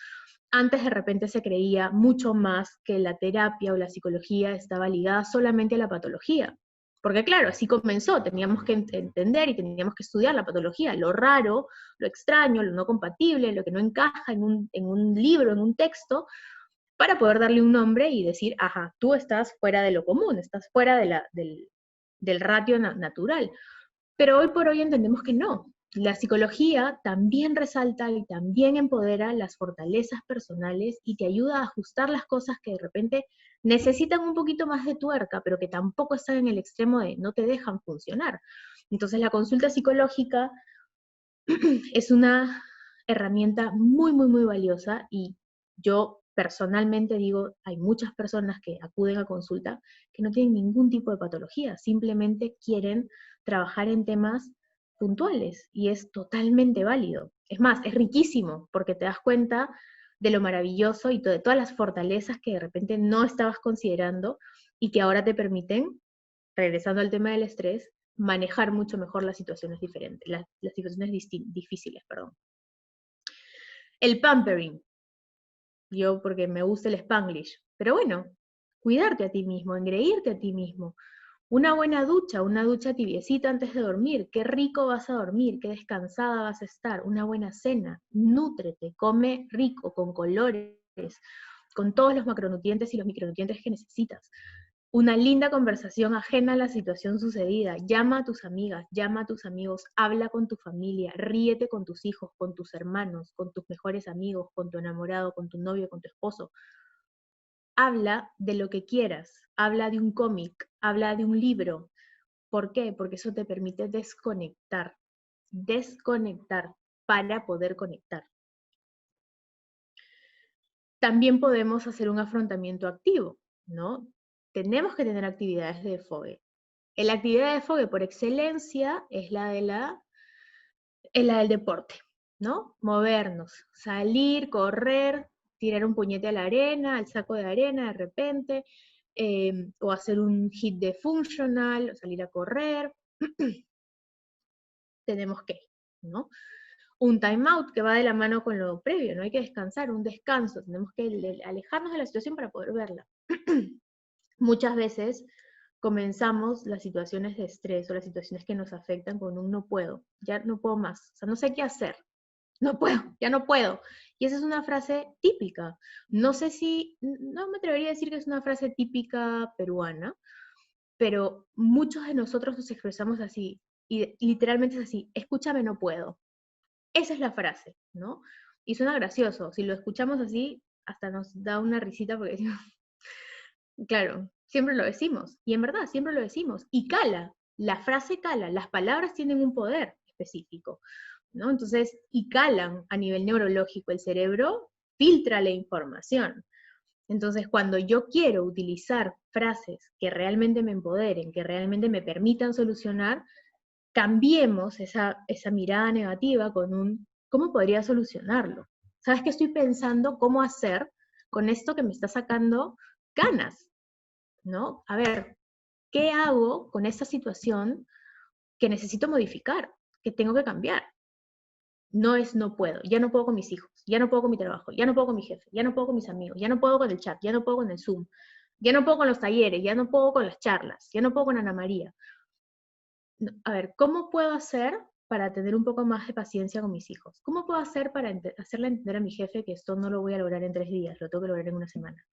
Antes de repente se creía mucho más que la terapia o la psicología estaba ligada solamente a la patología. Porque claro, así comenzó, teníamos que entender y teníamos que estudiar la patología, lo raro, lo extraño, lo no compatible, lo que no encaja en un libro, en un texto, para poder darle un nombre y decir, ajá, tú estás fuera de lo común, estás fuera del ratio natural. Pero hoy por hoy entendemos que no. La psicología también resalta y también empodera las fortalezas personales y te ayuda a ajustar las cosas que de repente necesitan un poquito más de tuerca, pero que tampoco están en el extremo de no te dejan funcionar. Entonces la consulta psicológica es una herramienta muy, muy, muy valiosa y yo personalmente digo, hay muchas personas que acuden a consulta que no tienen ningún tipo de patología, simplemente quieren trabajar en temas puntuales y es totalmente válido. Es más, es riquísimo porque te das cuenta de lo maravilloso y de todas las fortalezas que de repente no estabas considerando y que ahora te permiten, regresando al tema del estrés, manejar mucho mejor las situaciones diferentes, las situaciones difíciles, perdón. El pampering, yo porque me gusta el Spanglish, pero bueno, cuidarte a ti mismo, engreírte a ti mismo. Una buena ducha, una ducha tibiecita antes de dormir, qué rico vas a dormir, qué descansada vas a estar, una buena cena, nútrete, come rico, con colores, con todos los macronutrientes y los micronutrientes que necesitas. Una linda conversación ajena a la situación sucedida. Llama a tus amigas, llama a tus amigos, habla con tu familia, ríete con tus hijos, con tus hermanos, con tus mejores amigos, con tu enamorado, con tu novio, con tu esposo. Habla de lo que quieras, habla de un cómic, habla de un libro. ¿Por qué? Porque eso te permite desconectar para poder conectar. También podemos hacer un afrontamiento activo, ¿no? Tenemos que tener actividades de desfogue. La actividad de desfogue por excelencia es la del deporte, ¿no? Movernos, salir, correr, tirar un puñete a la arena, al saco de arena de repente, o hacer un hit de functional, o salir a correr. Tenemos que, ¿no? Un time out que va de la mano con lo previo, no hay que descansar, un descanso, tenemos que alejarnos de la situación para poder verla. Muchas veces comenzamos las situaciones de estrés o las situaciones que nos afectan con un no puedo, ya no puedo más, o sea, no sé qué hacer, no puedo, ya no puedo. Y esa es una frase típica. No sé si, no me atrevería a decir que es una frase típica peruana, pero muchos de nosotros nos expresamos así, y literalmente es así, escúchame, no puedo. Esa es la frase, ¿no? Y suena gracioso, si lo escuchamos así, hasta nos da una risita porque decimos, claro, siempre lo decimos, y en verdad, siempre lo decimos, y cala, la frase cala, las palabras tienen un poder específico, ¿no? Entonces, y calan a nivel neurológico, el cerebro filtra la información. Entonces, cuando yo quiero utilizar frases que realmente me empoderen, que realmente me permitan solucionar, cambiemos esa mirada negativa con un, ¿cómo podría solucionarlo? ¿Sabes qué estoy pensando? ¿Cómo hacer con esto que me está sacando ganas? ¿No? A ver, ¿qué hago con esta situación que necesito modificar, que tengo que cambiar? No es no puedo, ya no puedo con mis hijos, ya no puedo con mi trabajo, ya no puedo con mi jefe, ya no puedo con mis amigos, ya no puedo con el chat, ya no puedo con el Zoom, ya no puedo con los talleres, ya no puedo con las charlas, ya no puedo con Ana María. A ver, ¿cómo puedo hacer para tener un poco más de paciencia con mis hijos? ¿Cómo puedo hacer para hacerle entender a mi jefe que esto no lo voy a lograr en 3 días, lo tengo que lograr en una semana?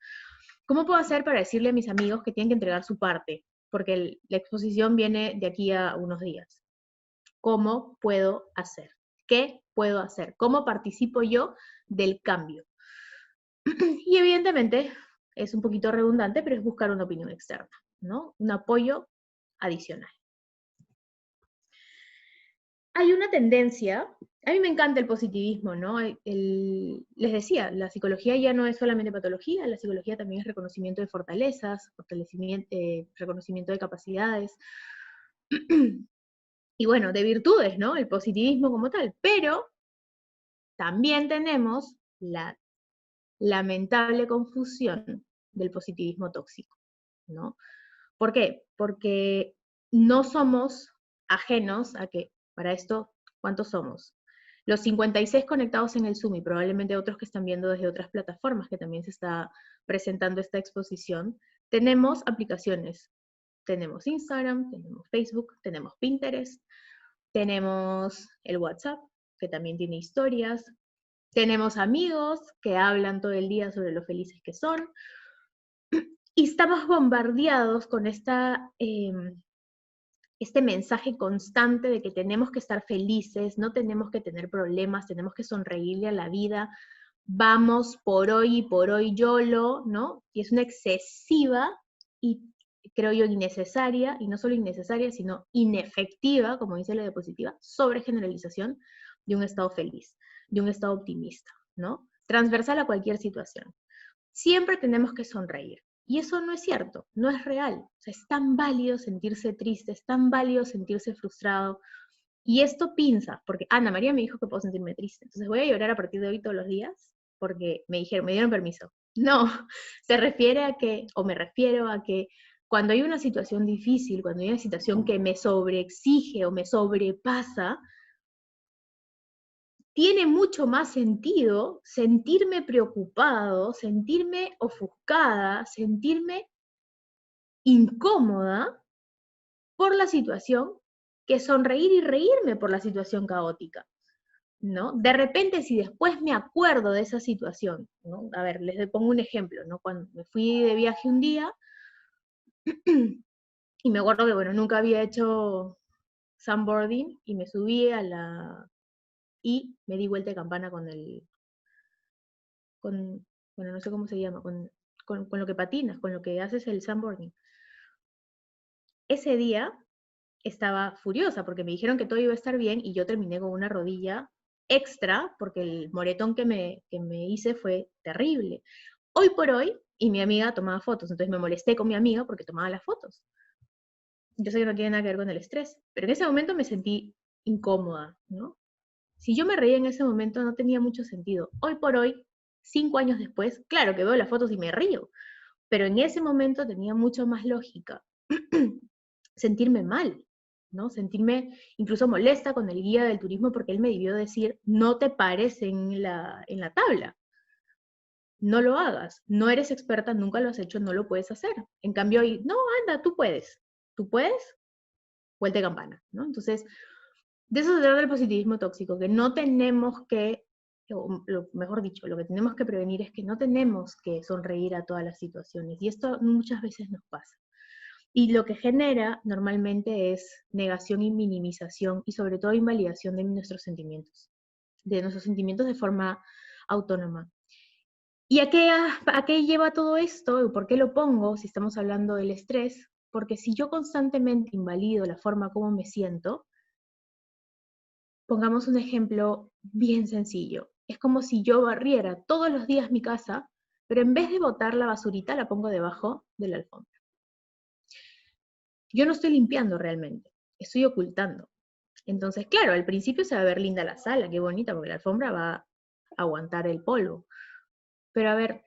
¿Cómo puedo hacer para decirle a mis amigos que tienen que entregar su parte? Porque la exposición viene de aquí a unos días. ¿Cómo puedo hacer? ¿Qué puedo hacer? ¿Cómo participo yo del cambio? Y evidentemente es un poquito redundante, pero es buscar una opinión externa, ¿no? Un apoyo adicional. Hay una tendencia, a mí me encanta el positivismo, ¿no? Les decía, la psicología ya no es solamente patología, la psicología también es reconocimiento de fortalezas, reconocimiento de capacidades, y bueno, de virtudes, ¿no? El positivismo como tal, pero también tenemos la lamentable confusión del positivismo tóxico, ¿no? ¿Por qué? Porque no somos ajenos a que, para esto, ¿cuántos somos? Los 56 conectados en el Zoom y probablemente otros que están viendo desde otras plataformas que también se está presentando esta exposición, tenemos aplicaciones. Tenemos Instagram, tenemos Facebook, tenemos Pinterest, tenemos el WhatsApp, que también tiene historias, tenemos amigos que hablan todo el día sobre lo felices que son, y estamos bombardeados con este mensaje constante de que tenemos que estar felices, no tenemos que tener problemas, tenemos que sonreírle a la vida, vamos por hoy y por hoy YOLO, ¿no? Y es una excesiva y creo yo innecesaria, y no solo innecesaria, sino inefectiva, como dice la diapositiva, sobregeneralización de un estado feliz, de un estado optimista, ¿no? Transversal a cualquier situación. Siempre tenemos que sonreír. Y eso no es cierto, no es real. O sea, es tan válido sentirse triste, es tan válido sentirse frustrado. Y esto pinza, porque Ana María me dijo que puedo sentirme triste. Entonces voy a llorar a partir de hoy todos los días, porque me dijeron, me dieron permiso. No, se refiere a que, o me refiero a que cuando hay una situación difícil, cuando hay una situación que me sobreexige o me sobrepasa, tiene mucho más sentido sentirme preocupado, sentirme ofuscada, sentirme incómoda por la situación, que sonreír y reírme por la situación caótica, ¿no? De repente, si después me acuerdo de esa situación, ¿no? A ver, les pongo un ejemplo, ¿no? Cuando me fui de viaje un día, y me acuerdo que, bueno, nunca había hecho sandboarding, y me subí y me di vuelta de campana bueno, no sé cómo se llama, con lo que patinas, con lo que haces el sandboarding. Ese día estaba furiosa porque me dijeron que todo iba a estar bien y yo terminé con una rodilla extra porque el moretón que me hice fue terrible. Hoy por hoy, y mi amiga tomaba fotos, entonces me molesté con mi amiga porque tomaba las fotos. Yo sé que no tiene nada que ver con el estrés, pero en ese momento me sentí incómoda, ¿no? Si yo me reía en ese momento no tenía mucho sentido. Hoy por hoy, 5 años después, claro que veo las fotos y me río, pero en ese momento tenía mucho más lógica sentirme mal, ¿no? Sentirme incluso molesta con el guía del turismo porque él me debió decir, no te pares en la tabla, no lo hagas, no eres experta, nunca lo has hecho, no lo puedes hacer. En cambio, no, anda, tú puedes, vuelta de campana, ¿no? Entonces, de eso se trata el positivismo tóxico, que no tenemos que, o mejor dicho, lo que tenemos que prevenir es que no tenemos que sonreír a todas las situaciones, y esto muchas veces nos pasa. Y lo que genera normalmente es negación y minimización, y sobre todo invalidación de nuestros sentimientos de forma autónoma. ¿Y a qué lleva todo esto? ¿Por qué lo pongo si estamos hablando del estrés? Porque si yo constantemente invalido la forma como me siento, pongamos un ejemplo bien sencillo. Es como si yo barriera todos los días mi casa, pero en vez de botar la basurita, la pongo debajo de la alfombra. Yo no estoy limpiando realmente, estoy ocultando. Entonces, claro, al principio se va a ver linda la sala, qué bonita, porque la alfombra va a aguantar el polvo. Pero a ver,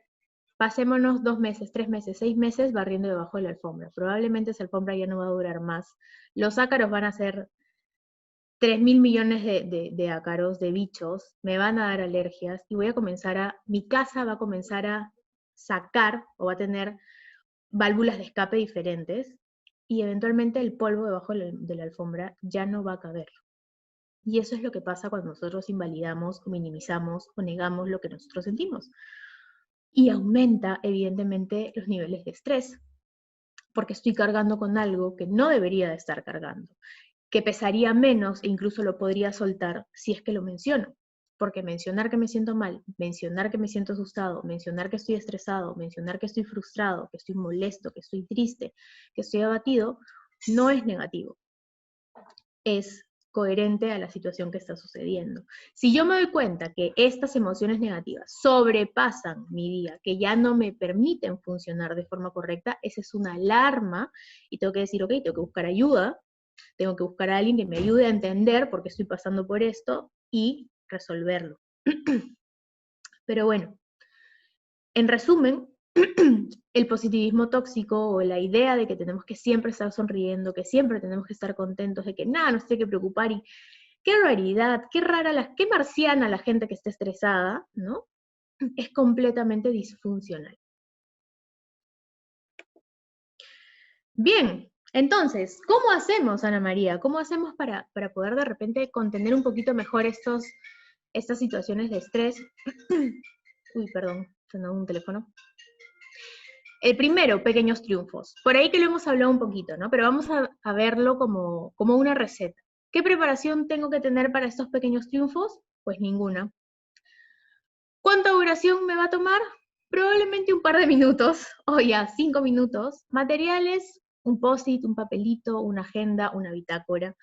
pasémonos 2 meses, 3 meses, 6 meses barriendo debajo de la alfombra. Probablemente esa alfombra ya no va a durar más. Los ácaros van a ser 3.000 millones de ácaros, de bichos, me van a dar alergias y mi casa va a comenzar a sacar o va a tener válvulas de escape diferentes y eventualmente el polvo debajo de la alfombra ya no va a caber. Y eso es lo que pasa cuando nosotros invalidamos o minimizamos o negamos lo que nosotros sentimos. Y aumenta evidentemente los niveles de estrés, porque estoy cargando con algo que no debería de estar cargando, que pesaría menos e incluso lo podría soltar si es que lo menciono. Porque mencionar que me siento mal, mencionar que me siento asustado, mencionar que estoy estresado, mencionar que estoy frustrado, que estoy molesto, que estoy triste, que estoy abatido, no es negativo. Es coherente a la situación que está sucediendo. Si yo me doy cuenta que estas emociones negativas sobrepasan mi día, que ya no me permiten funcionar de forma correcta, esa es una alarma y tengo que decir, ok, tengo que buscar ayuda, tengo que buscar a alguien que me ayude a entender por qué estoy pasando por esto y resolverlo. Pero bueno, en resumen, el positivismo tóxico o la idea de que tenemos que siempre estar sonriendo, que siempre tenemos que estar contentos, de que nada nos tiene que preocupar y qué raridad, qué rara, qué marciana la gente que está estresada, ¿no? Es completamente disfuncional. Bien, entonces, ¿cómo hacemos, Ana María? ¿Cómo hacemos para poder de repente contener un poquito mejor estas situaciones de estrés? Uy, perdón, sonó un teléfono. El primero, pequeños triunfos. Por ahí que lo hemos hablado un poquito, ¿no? Pero vamos a verlo como una receta. ¿Qué preparación tengo que tener para estos pequeños triunfos? Pues ninguna. ¿Cuánta duración me va a tomar? Probablemente un par de minutos, o ya 5 minutos. Materiales, un post-it, un papelito, una agenda, una bitácora.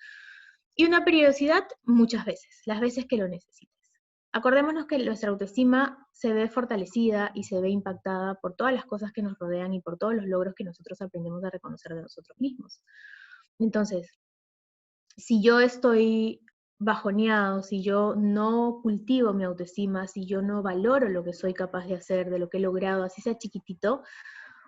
Y una periodicidad muchas veces, las veces que lo necesites. Acordémonos que nuestra autoestima se ve fortalecida y se ve impactada por todas las cosas que nos rodean y por todos los logros que nosotros aprendemos a reconocer de nosotros mismos. Entonces, si yo estoy bajoneado, si yo no cultivo mi autoestima, si yo no valoro lo que soy capaz de hacer, de lo que he logrado, así sea chiquitito,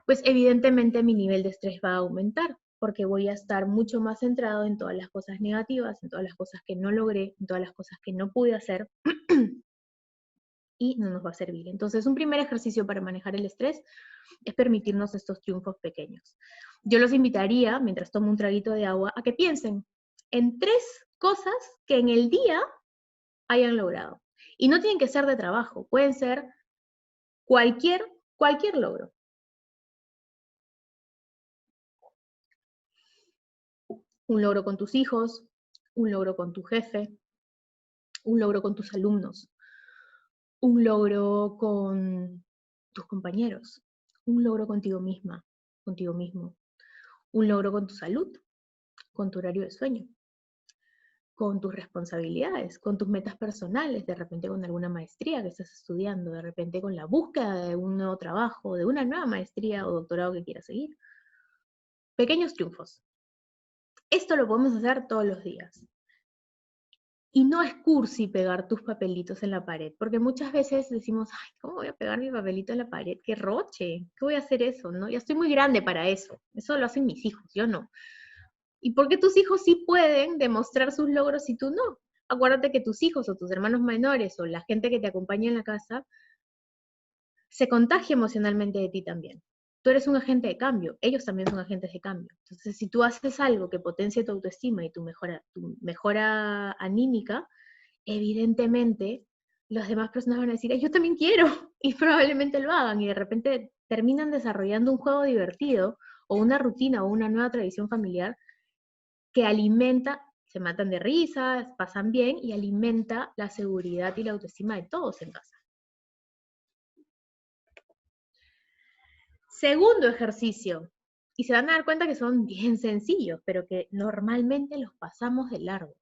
pues evidentemente mi nivel de estrés va a aumentar, porque voy a estar mucho más centrado en todas las cosas negativas, en todas las cosas que no logré, en todas las cosas que no pude hacer, y no nos va a servir. Entonces, un primer ejercicio para manejar el estrés es permitirnos estos triunfos pequeños. Yo los invitaría, mientras tomo un traguito de agua, a que piensen en 3 cosas que en el día hayan logrado. Y no tienen que ser de trabajo, pueden ser cualquier logro. Un logro con tus hijos, un logro con tu jefe, un logro con tus alumnos, un logro con tus compañeros, un logro contigo misma, contigo mismo, un logro con tu salud, con tu horario de sueño, con tus responsabilidades, con tus metas personales, de repente con alguna maestría que estás estudiando, de repente con la búsqueda de un nuevo trabajo, de una nueva maestría o doctorado que quieras seguir. Pequeños triunfos. Esto lo podemos hacer todos los días. Y no es cursi pegar tus papelitos en la pared, porque muchas veces decimos, ay, ¿cómo voy a pegar mi papelito en la pared? ¡Qué roche! ¿Qué voy a hacer eso? ¿No? Ya estoy muy grande para eso. Eso lo hacen mis hijos, yo no. ¿Y por qué tus hijos sí pueden demostrar sus logros y tú no? Acuérdate que tus hijos o tus hermanos menores o la gente que te acompaña en la casa se contagia emocionalmente de ti también. Tú eres un agente de cambio, ellos también son agentes de cambio. Entonces, si tú haces algo que potencie tu autoestima y tu mejora anímica, evidentemente las demás personas van a decir, yo también quiero, y probablemente lo hagan, y de repente terminan desarrollando un juego divertido, o una rutina, o una nueva tradición familiar, que alimenta, se matan de risas, pasan bien, y alimenta la seguridad y la autoestima de todos en casa. Segundo ejercicio, y se van a dar cuenta que son bien sencillos, pero que normalmente los pasamos de largo.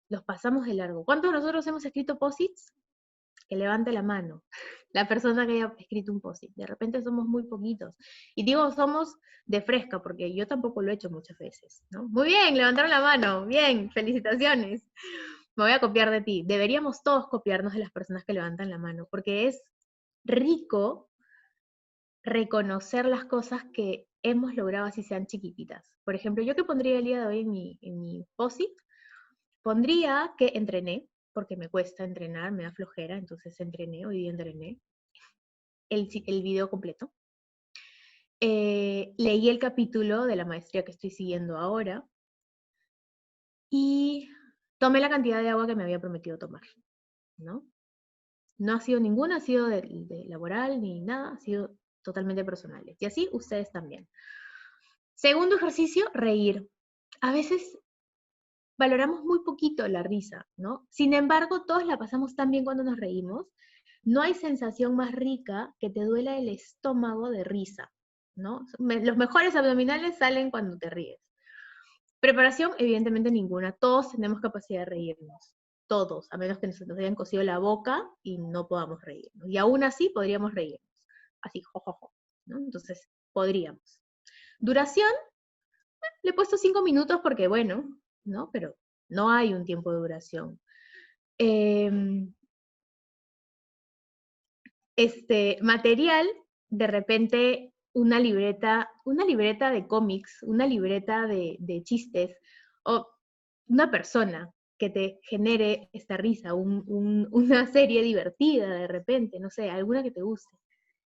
Los pasamos de largo. ¿Cuántos de nosotros hemos escrito posits? Que levante la mano. La persona que haya escrito un post-it. De repente somos muy poquitos. Y digo somos de fresca, porque yo tampoco lo he hecho muchas veces, ¿no? Muy bien, levantaron la mano. Bien, felicitaciones. Me voy a copiar de ti. Deberíamos todos copiarnos de las personas que levantan la mano, porque es rico reconocer las cosas que hemos logrado así sean chiquititas. Por ejemplo, yo que pondría el día de hoy en mi post-it, pondría que entrené, porque me cuesta entrenar, me da flojera, entonces entrené, hoy día entrené el video completo. Leí el capítulo de la maestría que estoy siguiendo ahora y tomé la cantidad de agua que me había prometido tomar, ¿no? No ha sido ninguna, ha sido de laboral ni nada, ha sido totalmente personales. Y así ustedes también. Segundo ejercicio, reír. A veces valoramos muy poquito la risa, ¿no? Sin embargo, todos la pasamos tan bien cuando nos reímos. No hay sensación más rica que te duela el estómago de risa, ¿no? Los mejores abdominales salen cuando te ríes. Preparación, evidentemente ninguna. Todos tenemos capacidad de reírnos. Todos, a menos que nos hayan cosido la boca y no podamos reírnos. Y aún así podríamos reírnos. Así, jojojo, ¿no? Entonces, podríamos. Duración, le he puesto 5 minutos porque, bueno, ¿no? Pero no hay un tiempo de duración. Material, de repente una libreta de cómics, una libreta de chistes, o una persona que te genere esta risa, una serie divertida de repente, no sé, alguna que te guste.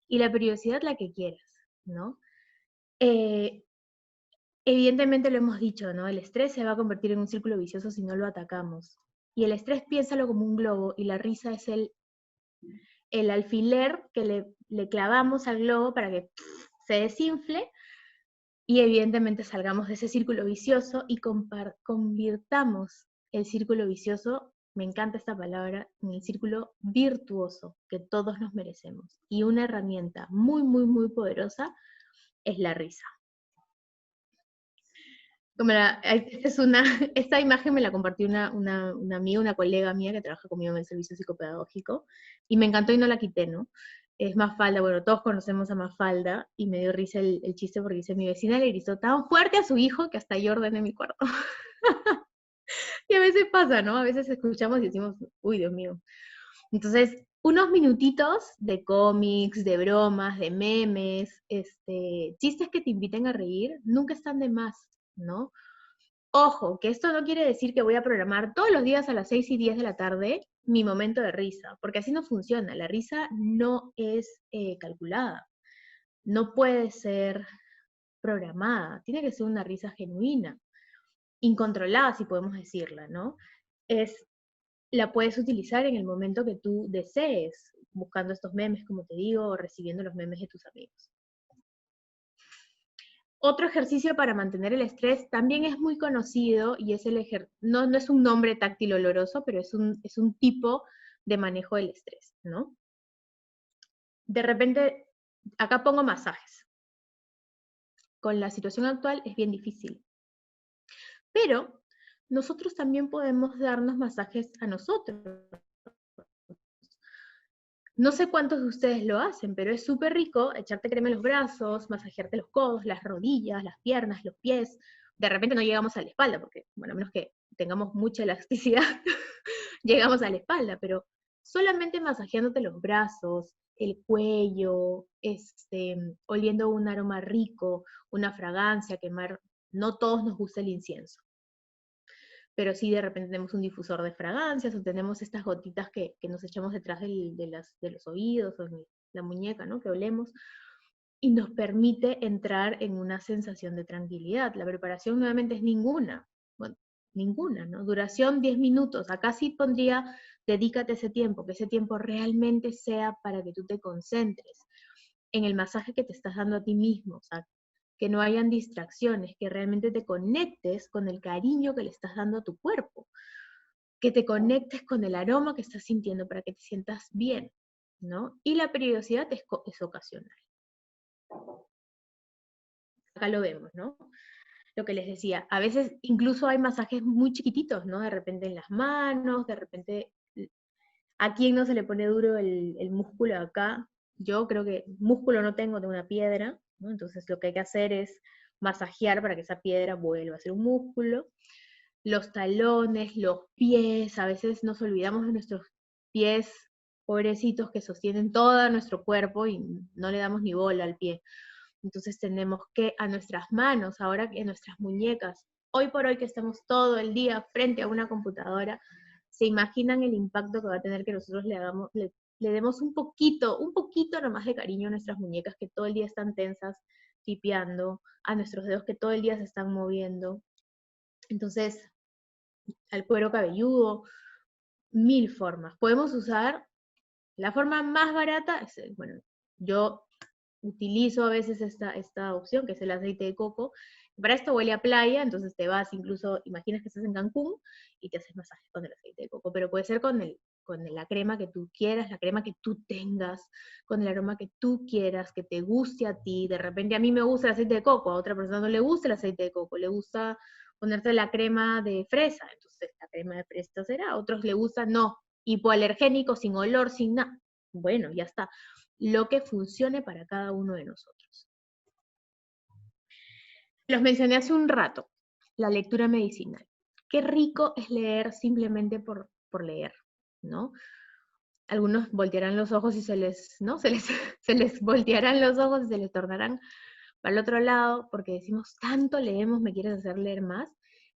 Y la periodicidad la que quieras, ¿no? Eh, Evidentemente lo hemos dicho, ¿no? El estrés se va a convertir en un círculo vicioso si no lo atacamos. Y el estrés piénsalo como un globo y la risa es el alfiler que le clavamos al globo para que se desinfle y evidentemente salgamos de ese círculo vicioso y convirtamos el círculo vicioso, me encanta esta palabra, en el círculo virtuoso que todos nos merecemos. Y una herramienta muy, muy, muy poderosa es la risa. Esta imagen me la compartió una amiga, una colega mía que trabaja conmigo en el servicio psicopedagógico, y me encantó y no la quité, ¿no? Es Mafalda, bueno, todos conocemos a Mafalda, y me dio risa el chiste porque dice, mi vecina le gritó tan fuerte a su hijo que hasta yo ordené mi cuarto. Y a veces pasa, ¿no? A veces escuchamos y decimos, uy, Dios mío. Entonces, unos minutitos de cómics, de bromas, de memes, chistes que te inviten a reír, nunca están de más, ¿no? Ojo, que esto no quiere decir que voy a programar todos los días a las 6:10 de la tarde mi momento de risa, porque así no funciona. La risa no es calculada, no puede ser programada, tiene que ser una risa genuina, incontrolada, si podemos decirla, ¿no? La puedes utilizar en el momento que tú desees, buscando estos memes, como te digo, o recibiendo los memes de tus amigos. Otro ejercicio para mantener el estrés también es muy conocido y es no es un nombre táctil oloroso, pero es un tipo de manejo del estrés, ¿no? De repente, acá pongo masajes. Con la situación actual es bien difícil. Pero nosotros también podemos darnos masajes a nosotros. No sé cuántos de ustedes lo hacen, pero es súper rico echarte crema en los brazos, masajearte los codos, las rodillas, las piernas, los pies. De repente no llegamos a la espalda, porque, bueno, a menos que tengamos mucha elasticidad, llegamos a la espalda, pero solamente masajeándote los brazos, el cuello, oliendo un aroma rico, una fragancia, quemar. No todos nos gusta el incienso, pero sí de repente tenemos un difusor de fragancias o tenemos estas gotitas que nos echamos detrás de los oídos o en la muñeca, ¿no? Que olemos, y nos permite entrar en una sensación de tranquilidad. La preparación nuevamente es ninguna, bueno, ninguna, ¿no? Duración 10 minutos, acá sí pondría, dedícate ese tiempo, que ese tiempo realmente sea para que tú te concentres en el masaje que te estás dando a ti mismo, o sea, que no hayan distracciones, que realmente te conectes con el cariño que le estás dando a tu cuerpo, que te conectes con el aroma que estás sintiendo para que te sientas bien, ¿no? Y la periodicidad es ocasional. Acá lo vemos, ¿no? Lo que les decía, a veces incluso hay masajes muy chiquititos, ¿no? De repente en las manos, de repente, ¿a quién no se le pone duro el músculo acá? Yo creo que músculo no tengo una piedra, ¿no? Entonces lo que hay que hacer es masajear para que esa piedra vuelva a ser un músculo. Los talones, los pies, a veces nos olvidamos de nuestros pies pobrecitos que sostienen todo nuestro cuerpo y no le damos ni bola al pie. Entonces tenemos que a nuestras manos, ahora que nuestras muñecas, hoy por hoy que estamos todo el día frente a una computadora, se imaginan el impacto que va a tener que nosotros le demos un poquito nomás de cariño a nuestras muñecas que todo el día están tensas, tipeando, a nuestros dedos que todo el día se están moviendo. Entonces, al cuero cabelludo, 1000 formas. Podemos usar la forma más barata, bueno, yo utilizo a veces esta opción, que es el aceite de coco. Para esto huele a playa, entonces te vas incluso, imaginas que estás en Cancún y te haces masaje con el aceite de coco, pero puede ser con la crema que tú quieras, la crema que tú tengas, con el aroma que tú quieras, que te guste a ti. De repente a mí me gusta el aceite de coco, a otra persona no le gusta el aceite de coco, le gusta ponerte la crema de fresa, entonces la crema de fresa será, a otros le gusta, no, hipoalergénico, sin olor, sin nada. Bueno, ya está. Lo que funcione para cada uno de nosotros. Los mencioné hace un rato, la lectura medicinal. Qué rico es leer simplemente por leer, ¿no? algunos voltearán los ojos y ¿no? Se les voltearán los ojos y se les tornarán para el otro lado, porque decimos, tanto leemos, me quieres hacer leer más,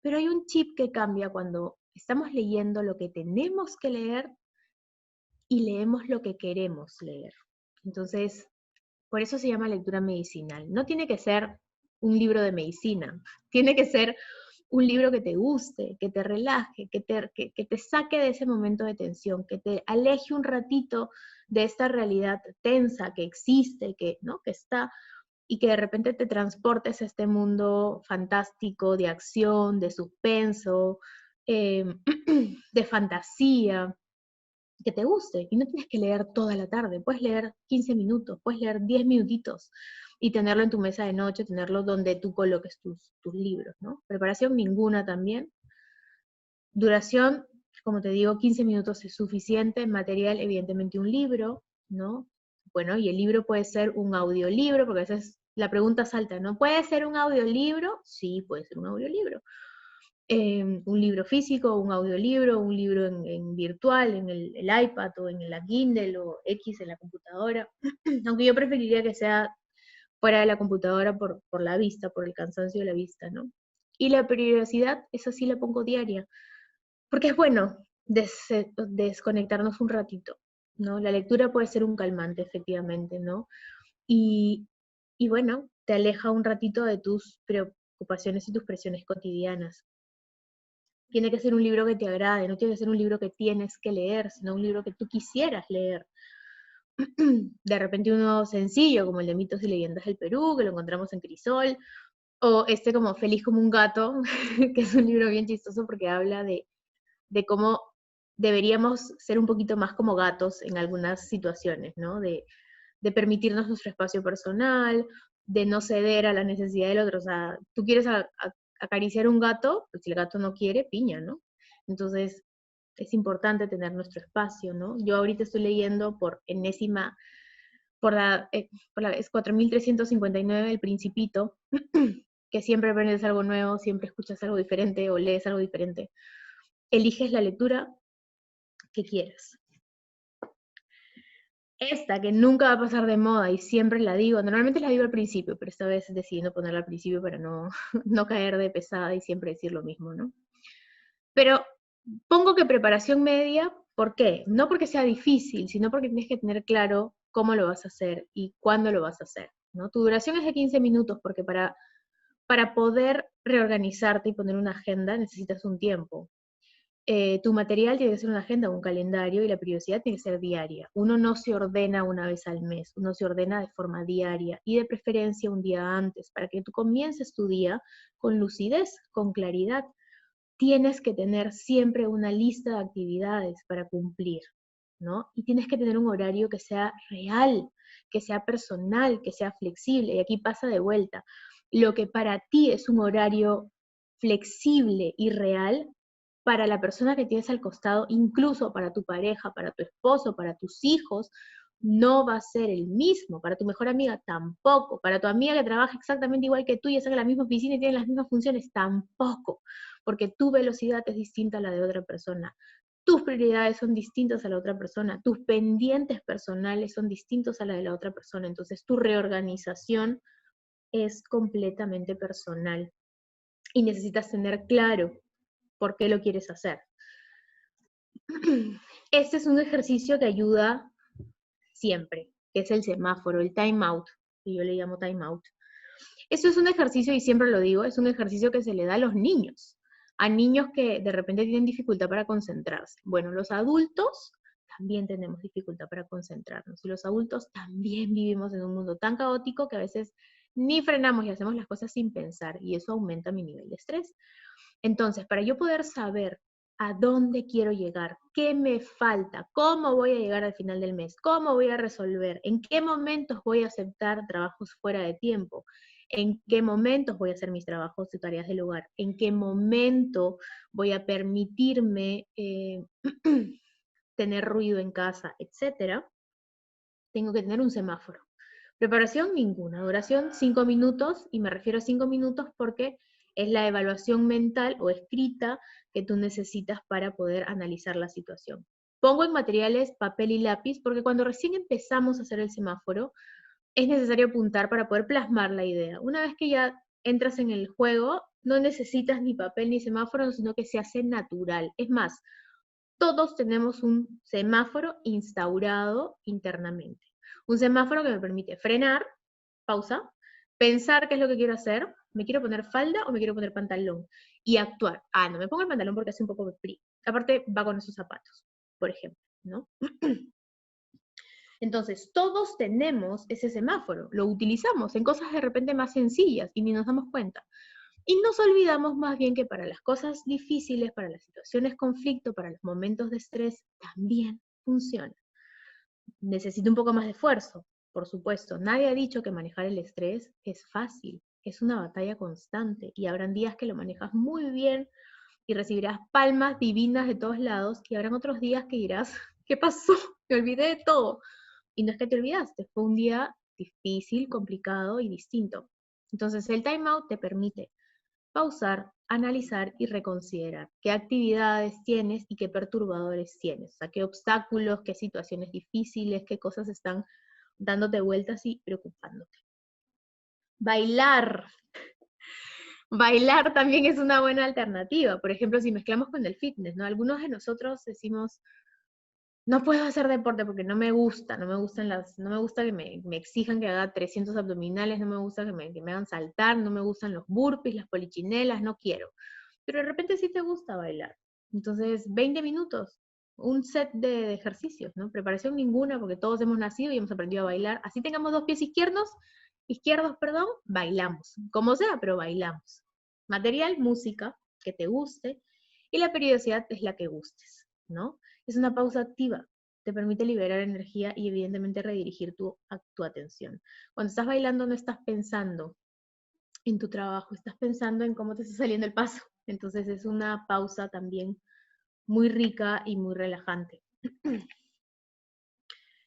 pero hay un chip que cambia cuando estamos leyendo lo que tenemos que leer y leemos lo que queremos leer. Entonces, por eso se llama lectura medicinal. No tiene que ser un libro de medicina, tiene que ser un libro que te guste, que te relaje, que te saque de ese momento de tensión, que te aleje un ratito de esta realidad tensa que existe, ¿no? Que está, y que de repente te transportes a este mundo fantástico de acción, de suspenso, de fantasía, que te guste. Y no tienes que leer toda la tarde, puedes leer 15 minutos, puedes leer 10 minutitos y tenerlo en tu mesa de noche, tenerlo donde tú coloques tus libros, ¿no? Preparación ninguna también. Duración, como te digo, 15 minutos es suficiente. Material, evidentemente un libro, ¿no? Bueno, y el libro puede ser un audiolibro, porque a veces la pregunta salta, ¿no? ¿Puede ser un audiolibro? Sí, puede ser un audiolibro. Un libro físico, un audiolibro, un libro en virtual, en el iPad o en la Kindle o X en la computadora, aunque yo preferiría que sea fuera de la computadora por la vista, por el cansancio de la vista, ¿no? Y la periodicidad, esa sí la pongo diaria, porque es bueno desconectarnos un ratito, ¿no? La lectura puede ser un calmante, efectivamente, ¿no? Y, y bueno, te aleja un ratito de tus preocupaciones y tus presiones cotidianas. Tiene que ser un libro que te agrade, no tiene que ser un libro que tienes que leer, sino un libro que tú quisieras leer. De repente uno sencillo, como el de Mitos y Leyendas del Perú, que lo encontramos en Crisol, o este como Feliz como un gato, que es un libro bien chistoso porque habla de cómo deberíamos ser un poquito más como gatos en algunas situaciones, ¿no? De permitirnos nuestro espacio personal, de no ceder a la necesidad del otro. O sea, tú quieres acariciar un gato, pues si el gato no quiere, piña, ¿no? Entonces, es importante tener nuestro espacio, ¿no? Yo ahorita estoy leyendo por enésima, por la vez 4359, El Principito, que siempre aprendes algo nuevo, siempre escuchas algo diferente o lees algo diferente. Eliges la lectura que quieras. Esta que nunca va a pasar de moda y siempre la digo, normalmente la digo al principio, pero esta vez decidí no ponerla al principio para no, no caer de pesada y siempre decir lo mismo, ¿no? Pero pongo que preparación media, ¿por qué? No porque sea difícil, sino porque tienes que tener claro cómo lo vas a hacer y cuándo lo vas a hacer, ¿no? Tu duración es de 15 minutos porque para poder reorganizarte y poner una agenda necesitas un tiempo. Tu material tiene que ser una agenda, un calendario, y la periodicidad tiene que ser diaria. Uno no se ordena una vez al mes, uno se ordena de forma diaria y de preferencia un día antes, para que tú comiences tu día con lucidez, con claridad. Tienes que tener siempre una lista de actividades para cumplir, ¿no? Y tienes que tener un horario que sea real, que sea personal, que sea flexible. Y aquí pasa de vuelta. Lo que para ti es un horario flexible y real, para la persona que tienes al costado, incluso para tu pareja, para tu esposo, para tus hijos, no va a ser el mismo. Para tu mejor amiga tampoco. Para tu amiga que trabaja exactamente igual que tú y está en la misma oficina y tiene las mismas funciones tampoco. Porque tu velocidad es distinta a la de otra persona. Tus prioridades son distintas a la otra persona. Tus pendientes personales son distintos a la de la otra persona. Entonces tu reorganización es completamente personal. Y necesitas tener claro por qué lo quieres hacer. Este es un ejercicio que ayuda siempre, que es el semáforo, el time out, que yo le llamo time out. Esto es un ejercicio, y siempre lo digo, es un ejercicio que se le da a los niños, a niños que de repente tienen dificultad para concentrarse. Bueno, los adultos también tenemos dificultad para concentrarnos, y los adultos también vivimos en un mundo tan caótico que a veces ni frenamos y hacemos las cosas sin pensar, y eso aumenta mi nivel de estrés. Entonces, para yo poder saber a dónde quiero llegar, qué me falta, cómo voy a llegar al final del mes, cómo voy a resolver, en qué momentos voy a aceptar trabajos fuera de tiempo, en qué momentos voy a hacer mis trabajos y tareas del hogar, en qué momento voy a permitirme tener ruido en casa, etcétera, tengo que tener un semáforo. Preparación ninguna, duración 5 minutos, y me refiero a 5 minutos porque es la evaluación mental o escrita que tú necesitas para poder analizar la situación. Pongo en materiales papel y lápiz, porque cuando recién empezamos a hacer el semáforo, es necesario apuntar para poder plasmar la idea. Una vez que ya entras en el juego, no necesitas ni papel ni semáforo, sino que se hace natural. Es más, todos tenemos un semáforo instaurado internamente. Un semáforo que me permite frenar, pausa, pensar qué es lo que quiero hacer, me quiero poner falda o me quiero poner pantalón, y actuar. Ah, no me pongo el pantalón porque hace un poco de frío. Aparte, va con esos zapatos, por ejemplo, ¿no? Entonces, todos tenemos ese semáforo, lo utilizamos en cosas de repente más sencillas y ni nos damos cuenta. Y nos olvidamos más bien que para las cosas difíciles, para las situaciones de conflicto, para los momentos de estrés, también funciona. Necesita un poco más de esfuerzo, por supuesto. Nadie ha dicho que manejar el estrés es fácil, es una batalla constante y habrán días que lo manejas muy bien y recibirás palmas divinas de todos lados y habrán otros días que dirás, ¿qué pasó? Me olvidé de todo. Y no es que te olvidaste, fue un día difícil, complicado y distinto. Entonces el timeout te permite pausar, analizar y reconsiderar qué actividades tienes y qué perturbadores tienes, o sea, qué obstáculos, qué situaciones difíciles, qué cosas están dándote vueltas y preocupándote. Bailar. Bailar también es una buena alternativa. Por ejemplo, si mezclamos con el fitness, ¿no? Algunos de nosotros decimos, no puedo hacer deporte porque no me gusta, no me gusta que me exijan que haga 300 abdominales, no me gusta que me hagan saltar, no me gustan los burpees, las polichinelas, no quiero. Pero de repente sí te gusta bailar. Entonces, 20 minutos, un set de ejercicios, ¿no? Preparación ninguna porque todos hemos nacido y hemos aprendido a bailar. Así tengamos dos pies izquierdos, perdón, bailamos. Como sea, pero bailamos. Material, música, que te guste, y la periodicidad es la que gustes, ¿no? Es una pausa activa, te permite liberar energía y evidentemente redirigir tu atención. Cuando estás bailando no estás pensando en tu trabajo, estás pensando en cómo te está saliendo el paso. Entonces es una pausa también muy rica y muy relajante.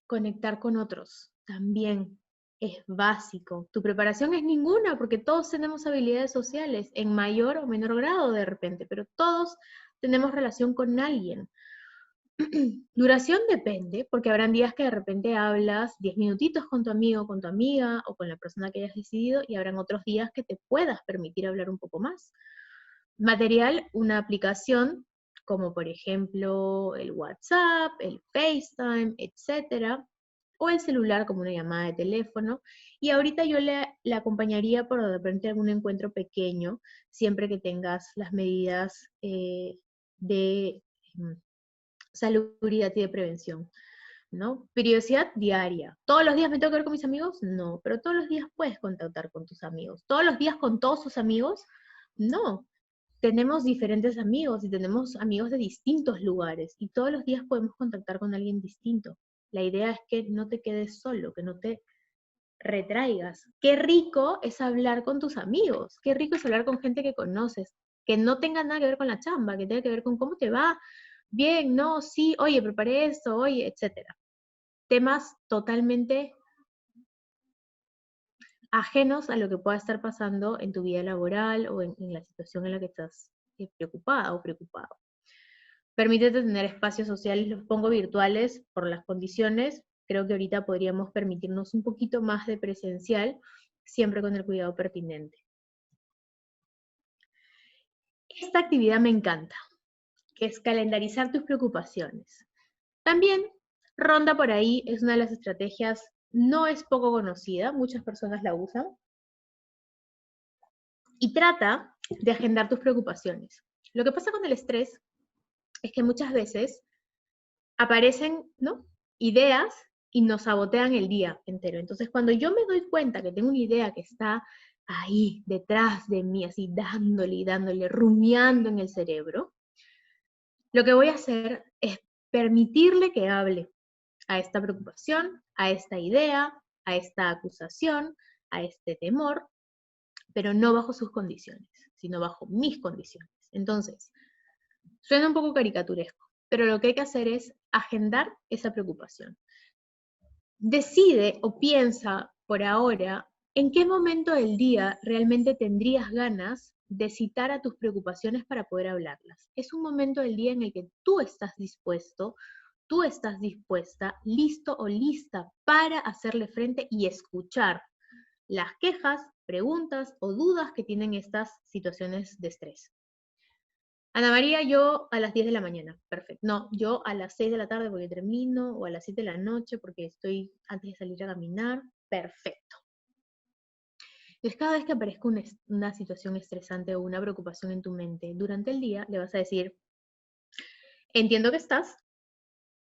Conectar con otros también es básico. Tu preparación es ninguna porque todos tenemos habilidades sociales en mayor o menor grado de repente, pero todos tenemos relación con alguien. Duración depende, porque habrán días que de repente hablas 10 minutitos con tu amigo, con tu amiga o con la persona que hayas decidido y habrán otros días que te puedas permitir hablar un poco más. Material, una aplicación como por ejemplo el WhatsApp, el FaceTime, etcétera, o el celular como una llamada de teléfono. Y ahorita yo le acompañaría por de repente algún encuentro pequeño, siempre que tengas las medidas de salubridad y de prevención, ¿no? Periodicidad diaria. ¿Todos los días me tengo que ver con mis amigos? No, pero todos los días puedes contactar con tus amigos. ¿Todos los días con todos tus amigos? No. Tenemos diferentes amigos y tenemos amigos de distintos lugares y todos los días podemos contactar con alguien distinto. La idea es que no te quedes solo, que no te retraigas. Qué rico es hablar con tus amigos, qué rico es hablar con gente que conoces, que no tenga nada que ver con la chamba, que tenga que ver con cómo te va, bien, no, sí, oye, preparé esto, oye, etcétera. Temas totalmente ajenos a lo que pueda estar pasando en tu vida laboral o en la situación en la que estás preocupada o preocupado. Permítete tener espacios sociales, los pongo virtuales por las condiciones. Creo que ahorita podríamos permitirnos un poquito más de presencial, siempre con el cuidado pertinente. Esta actividad me encanta, que es calendarizar tus preocupaciones. También ronda por ahí, es una de las estrategias, no es poco conocida, muchas personas la usan. Y trata de agendar tus preocupaciones. Lo que pasa con el estrés es que muchas veces aparecen, ¿no?, ideas y nos sabotean el día entero. Entonces, cuando yo me doy cuenta que tengo una idea que está ahí, detrás de mí, así dándole y dándole, rumiando en el cerebro, lo que voy a hacer es permitirle que hable a esta preocupación, a esta idea, a esta acusación, a este temor, pero no bajo sus condiciones, sino bajo mis condiciones. Entonces, suena un poco caricaturesco, pero lo que hay que hacer es agendar esa preocupación. Decide o piensa por ahora en qué momento del día realmente tendrías ganas de citar a tus preocupaciones para poder hablarlas. Es un momento del día en el que tú estás dispuesto, tú estás dispuesta, listo o lista para hacerle frente y escuchar las quejas, preguntas o dudas que tienen estas situaciones de estrés. Ana María, yo a las 10 de la mañana, perfecto. No, yo a las 6 de la tarde porque termino, o a las 7 de la noche porque estoy antes de salir a caminar, perfecto. Entonces, cada vez que aparezca una situación estresante o una preocupación en tu mente durante el día, le vas a decir, entiendo que estás,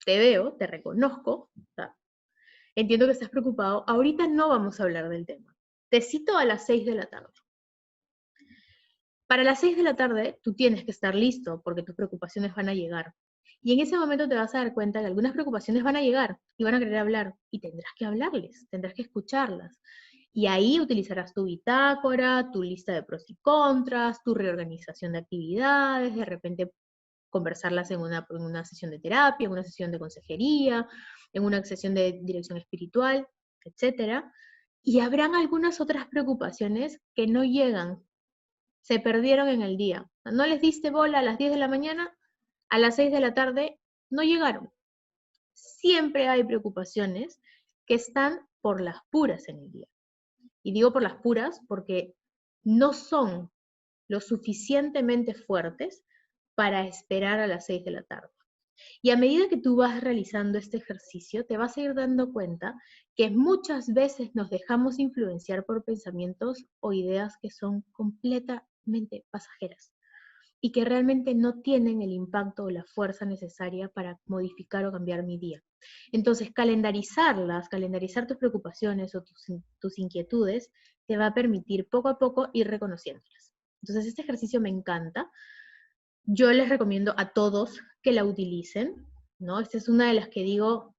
te veo, te reconozco, entiendo que estás preocupado, ahorita no vamos a hablar del tema. Te cito a las 6 de la tarde. Para las 6 de la tarde, tú tienes que estar listo porque tus preocupaciones van a llegar. Y en ese momento te vas a dar cuenta que algunas preocupaciones van a llegar y van a querer hablar. Y tendrás que hablarles, tendrás que escucharlas. Y ahí utilizarás tu bitácora, tu lista de pros y contras, tu reorganización de actividades, de repente conversarlas en una sesión de terapia, en una sesión de consejería, en una sesión de dirección espiritual, etc. Y habrán algunas otras preocupaciones que no llegan, se perdieron en el día. No les diste bola a las 10 de la mañana, a las 6 de la tarde no llegaron. Siempre hay preocupaciones que están por las puras en el día. Y digo por las puras porque no son lo suficientemente fuertes para esperar a las 6 de la tarde. Y a medida que tú vas realizando este ejercicio, te vas a ir dando cuenta que muchas veces nos dejamos influenciar por pensamientos o ideas que son completamente pasajeras y que realmente no tienen el impacto o la fuerza necesaria para modificar o cambiar mi día. Entonces, calendarizar tus preocupaciones o tus inquietudes, te va a permitir poco a poco ir reconociéndolas. Entonces, este ejercicio me encanta. Yo les recomiendo a todos que la utilicen, ¿no? Esta es una de las que digo,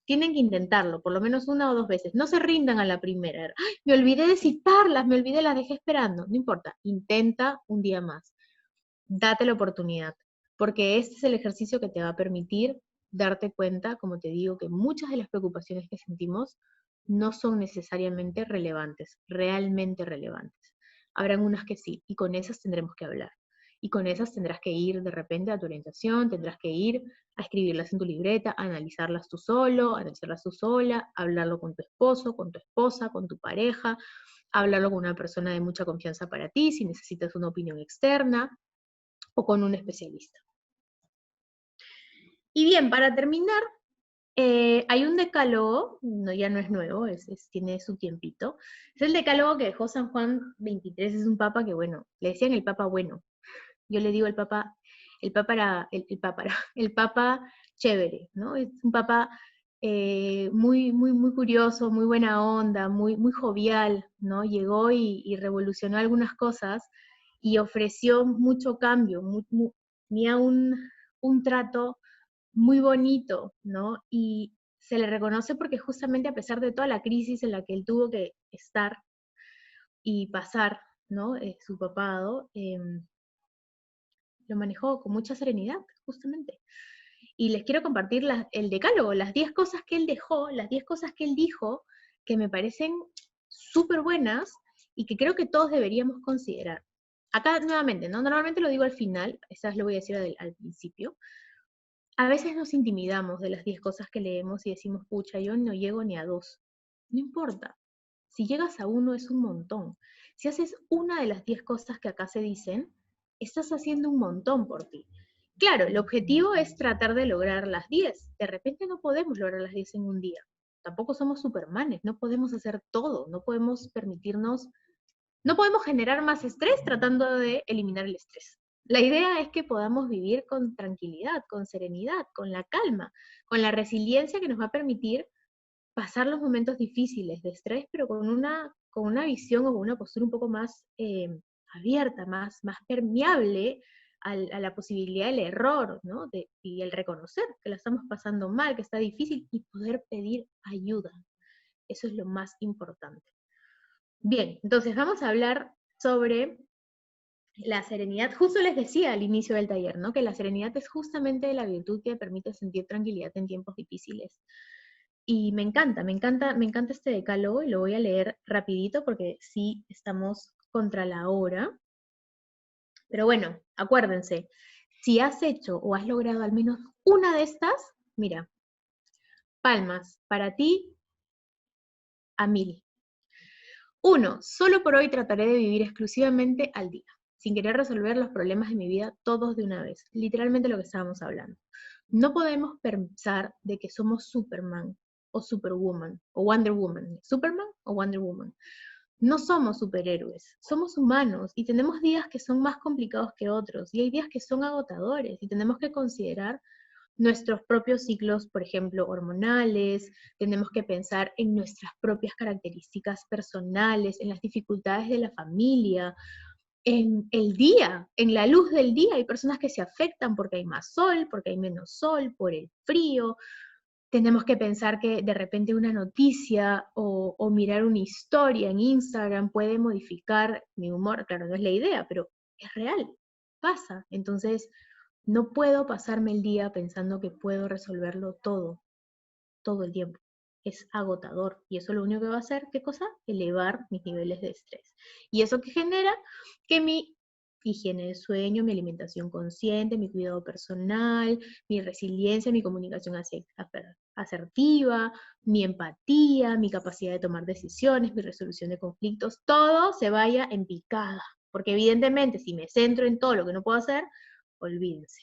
tienen que intentarlo, por lo menos una o dos veces. No se rindan a la primera. ¡Ay, me olvidé de citarlas, me olvidé, las dejé esperando! No importa, intenta un día más. Date la oportunidad, porque este es el ejercicio que te va a permitir darte cuenta, como te digo, que muchas de las preocupaciones que sentimos no son necesariamente relevantes, realmente relevantes. Habrán unas que sí, y con esas tendremos que hablar. Y con esas tendrás que ir de repente a tu orientación, tendrás que ir a escribirlas en tu libreta, a analizarlas tú solo, a analizarlas tú sola, hablarlo con tu esposo, con tu esposa, con tu pareja, hablarlo con una persona de mucha confianza para ti, si necesitas una opinión externa, o con un especialista. Y bien, para terminar, hay un decálogo, ya no es nuevo, tiene su tiempito. Es el decálogo que dejó San Juan XXIII, es un papa que, bueno, le decían el papa bueno. Yo le digo el papa el papa chévere, ¿no? Es un papa muy, muy, muy curioso, muy buena onda, muy, muy jovial, ¿no? Llegó y revolucionó algunas cosas y ofreció mucho cambio, tenía un trato muy bonito, ¿no? Y se le reconoce porque justamente a pesar de toda la crisis en la que él tuvo que estar y pasar, ¿no? Su papado, lo manejó con mucha serenidad, justamente. Y les quiero compartir el decálogo, las 10 cosas que él dejó, las 10 cosas que él dijo, que me parecen súper buenas y que creo que todos deberíamos considerar. Acá nuevamente, ¿no? Normalmente lo digo al final, estas lo voy a decir al principio. A veces nos intimidamos de las 10 cosas que leemos y decimos, pucha, yo no llego ni a 2. No importa. Si llegas a 1 es un montón. Si haces una de las 10 cosas que acá se dicen, estás haciendo un montón por ti. Claro, el objetivo es tratar de lograr las 10. De repente no podemos lograr las 10 en un día. Tampoco somos supermanes, no podemos hacer todo, no podemos permitirnos, no podemos generar más estrés tratando de eliminar el estrés. La idea es que podamos vivir con tranquilidad, con serenidad, con la calma, con la resiliencia que nos va a permitir pasar los momentos difíciles de estrés, pero con una visión o con una postura un poco más abierta, más permeable a la posibilidad del error, ¿no? Y el reconocer que la estamos pasando mal, que está difícil, y poder pedir ayuda. Eso es lo más importante. Bien, entonces vamos a hablar sobre la serenidad. Justo les decía al inicio del taller, ¿no? Que la serenidad es justamente la virtud que permite sentir tranquilidad en tiempos difíciles. Y me encanta este decálogo y lo voy a leer rapidito porque sí estamos contra la hora. Pero bueno, acuérdense, si has hecho o has logrado al menos una de estas, Mira, palmas, para ti, a 1000. 1. Solo por hoy trataré de vivir exclusivamente al día, sin querer resolver los problemas de mi vida todos de una vez. Literalmente lo que estábamos hablando. No podemos pensar de que somos Superman o Superwoman o Wonder Woman. ¿Superman o Wonder Woman? No somos superhéroes, somos humanos y tenemos días que son más complicados que otros y hay días que son agotadores y tenemos que considerar nuestros propios ciclos, por ejemplo, hormonales, tenemos que pensar en nuestras propias características personales, en las dificultades de la familia, en el día, en la luz del día. Hay personas que se afectan porque hay más sol, porque hay menos sol, por el frío. Tenemos que pensar que de repente una noticia o mirar una historia en Instagram puede modificar mi humor. Claro, no es la idea, pero es real, pasa. Entonces, no puedo pasarme el día pensando que puedo resolverlo todo el tiempo. Es agotador y eso lo único que va a hacer, ¿qué cosa? Elevar mis niveles de estrés. Y eso que genera que mi higiene de sueño, mi alimentación consciente, mi cuidado personal, mi resiliencia, mi comunicación asertiva, mi empatía, mi capacidad de tomar decisiones, mi resolución de conflictos, todo se vaya en picada. Porque evidentemente si me centro en todo lo que no puedo hacer, olvídense.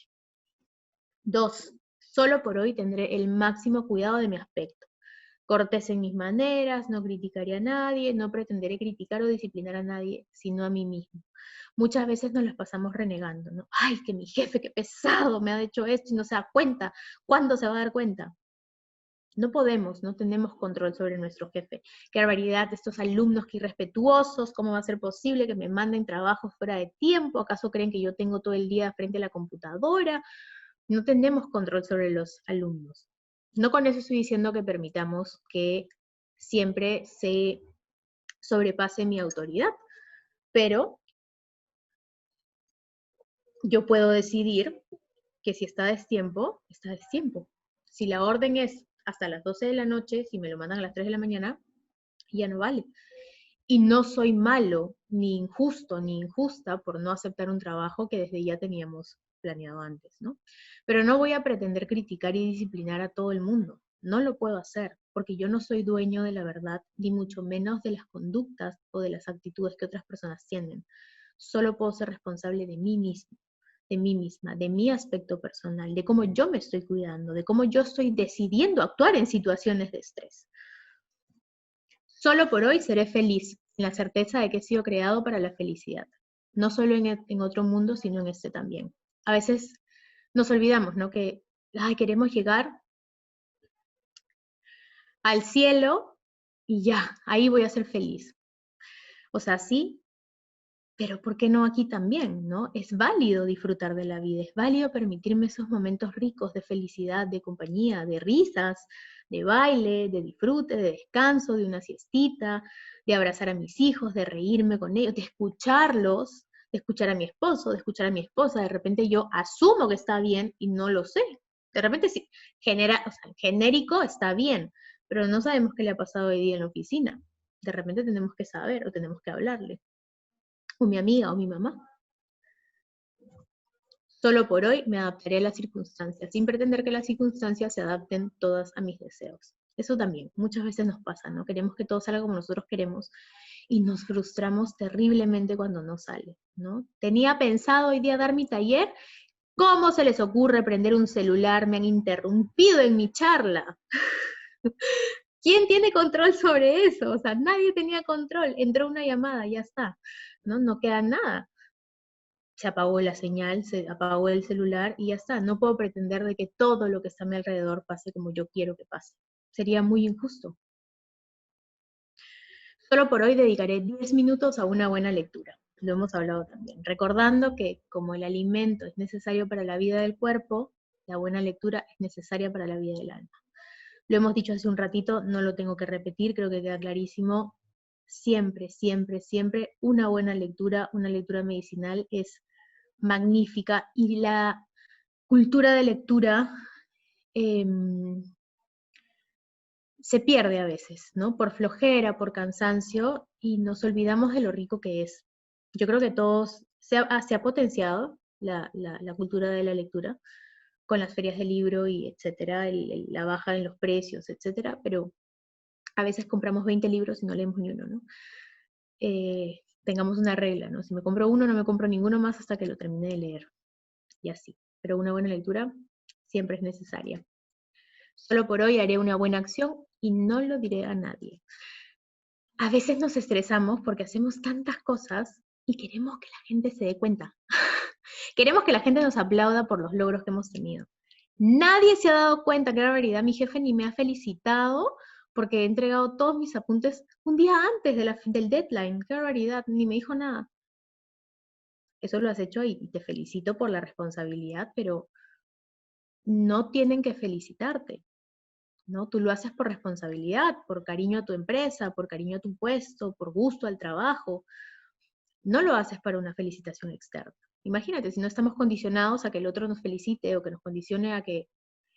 2. Solo por hoy tendré el máximo cuidado de mi aspecto. Cortés en mis maneras, no criticaré a nadie, no pretenderé criticar o disciplinar a nadie, sino a mí mismo. Muchas veces nos las pasamos renegando, ¿no? Ay, que mi jefe, qué pesado, me ha hecho esto y no se da cuenta. ¿Cuándo se va a dar cuenta? No podemos, no tenemos control sobre nuestro jefe. Qué barbaridad, estos alumnos, qué irrespetuosos, ¿cómo va a ser posible que me manden trabajos fuera de tiempo? ¿Acaso creen que yo tengo todo el día frente a la computadora? No tenemos control sobre los alumnos. No con eso estoy diciendo que permitamos que siempre se sobrepase mi autoridad, pero yo puedo decidir que si está a destiempo, está a destiempo. Si la orden es hasta las 12 de la noche, si me lo mandan a las 3 de la mañana, ya no vale. Y no soy malo, ni injusto, ni injusta por no aceptar un trabajo que desde ya teníamos planeado antes, ¿no? Pero no voy a pretender criticar y disciplinar a todo el mundo. No lo puedo hacer, porque yo no soy dueño de la verdad, ni mucho menos de las conductas o de las actitudes que otras personas tienen. Solo puedo ser responsable de mí mismo, de mí misma, de mi aspecto personal, de cómo yo me estoy cuidando, de cómo yo estoy decidiendo actuar en situaciones de estrés. Solo por hoy seré feliz, en la certeza de que he sido creado para la felicidad. No solo en otro mundo, sino en este también. A veces nos olvidamos, ¿no? Que queremos llegar al cielo y ya, ahí voy a ser feliz. O sea, sí, pero ¿por qué no aquí también, no? Es válido disfrutar de la vida, es válido permitirme esos momentos ricos de felicidad, de compañía, de risas, de baile, de disfrute, de descanso, de una siestita, de abrazar a mis hijos, de reírme con ellos, de escucharlos, de escuchar a mi esposo, de escuchar a mi esposa. De repente yo asumo que está bien y no lo sé. De repente sí, genérico está bien, pero no sabemos qué le ha pasado hoy día en la oficina. De repente tenemos que saber o tenemos que hablarle. O mi amiga o mi mamá. Solo por hoy me adaptaré a las circunstancias, sin pretender que las circunstancias se adapten todas a mis deseos. Eso también, muchas veces nos pasa, ¿no? Queremos que todo salga como nosotros queremos y nos frustramos terriblemente cuando no sale, ¿no? Tenía pensado hoy día dar mi taller, ¿cómo se les ocurre prender un celular? Me han interrumpido en mi charla. ¿Quién tiene control sobre eso? O sea, nadie tenía control. Entró una llamada, ya está, ¿no? No queda nada. Se apagó la señal, se apagó el celular y ya está. No puedo pretender de que todo lo que está a mi alrededor pase como yo quiero que pase. Sería muy injusto. Solo por hoy dedicaré 10 minutos a una buena lectura. Lo hemos hablado también. Recordando que como el alimento es necesario para la vida del cuerpo, la buena lectura es necesaria para la vida del alma. Lo hemos dicho hace un ratito, no lo tengo que repetir, creo que queda clarísimo. Siempre, siempre, siempre una buena lectura, una lectura medicinal es magnífica y la cultura de lectura eh, se pierde a veces, ¿no? Por flojera, por cansancio, y nos olvidamos de lo rico que es. Yo creo que todos se ha potenciado la cultura de la lectura con las ferias de libro y etcétera, la baja en los precios, etcétera, pero a veces compramos 20 libros y no leemos ni uno, ¿no? Tengamos una regla, ¿no? Si me compro uno, no me compro ninguno más hasta que lo termine de leer, y así. Pero una buena lectura siempre es necesaria. Solo por hoy haré una buena acción y no lo diré a nadie. A veces nos estresamos porque hacemos tantas cosas y queremos que la gente se dé cuenta. Queremos que la gente nos aplauda por los logros que hemos tenido. Nadie se ha dado cuenta, qué barbaridad, mi jefe ni me ha felicitado porque he entregado todos mis apuntes un día antes del deadline, qué barbaridad, ni me dijo nada. Eso lo has hecho y te felicito por la responsabilidad, pero no tienen que felicitarte, ¿no? Tú lo haces por responsabilidad, por cariño a tu empresa, por cariño a tu puesto, por gusto al trabajo. No lo haces para una felicitación externa. Imagínate, si no estamos condicionados a que el otro nos felicite o que nos condicione a que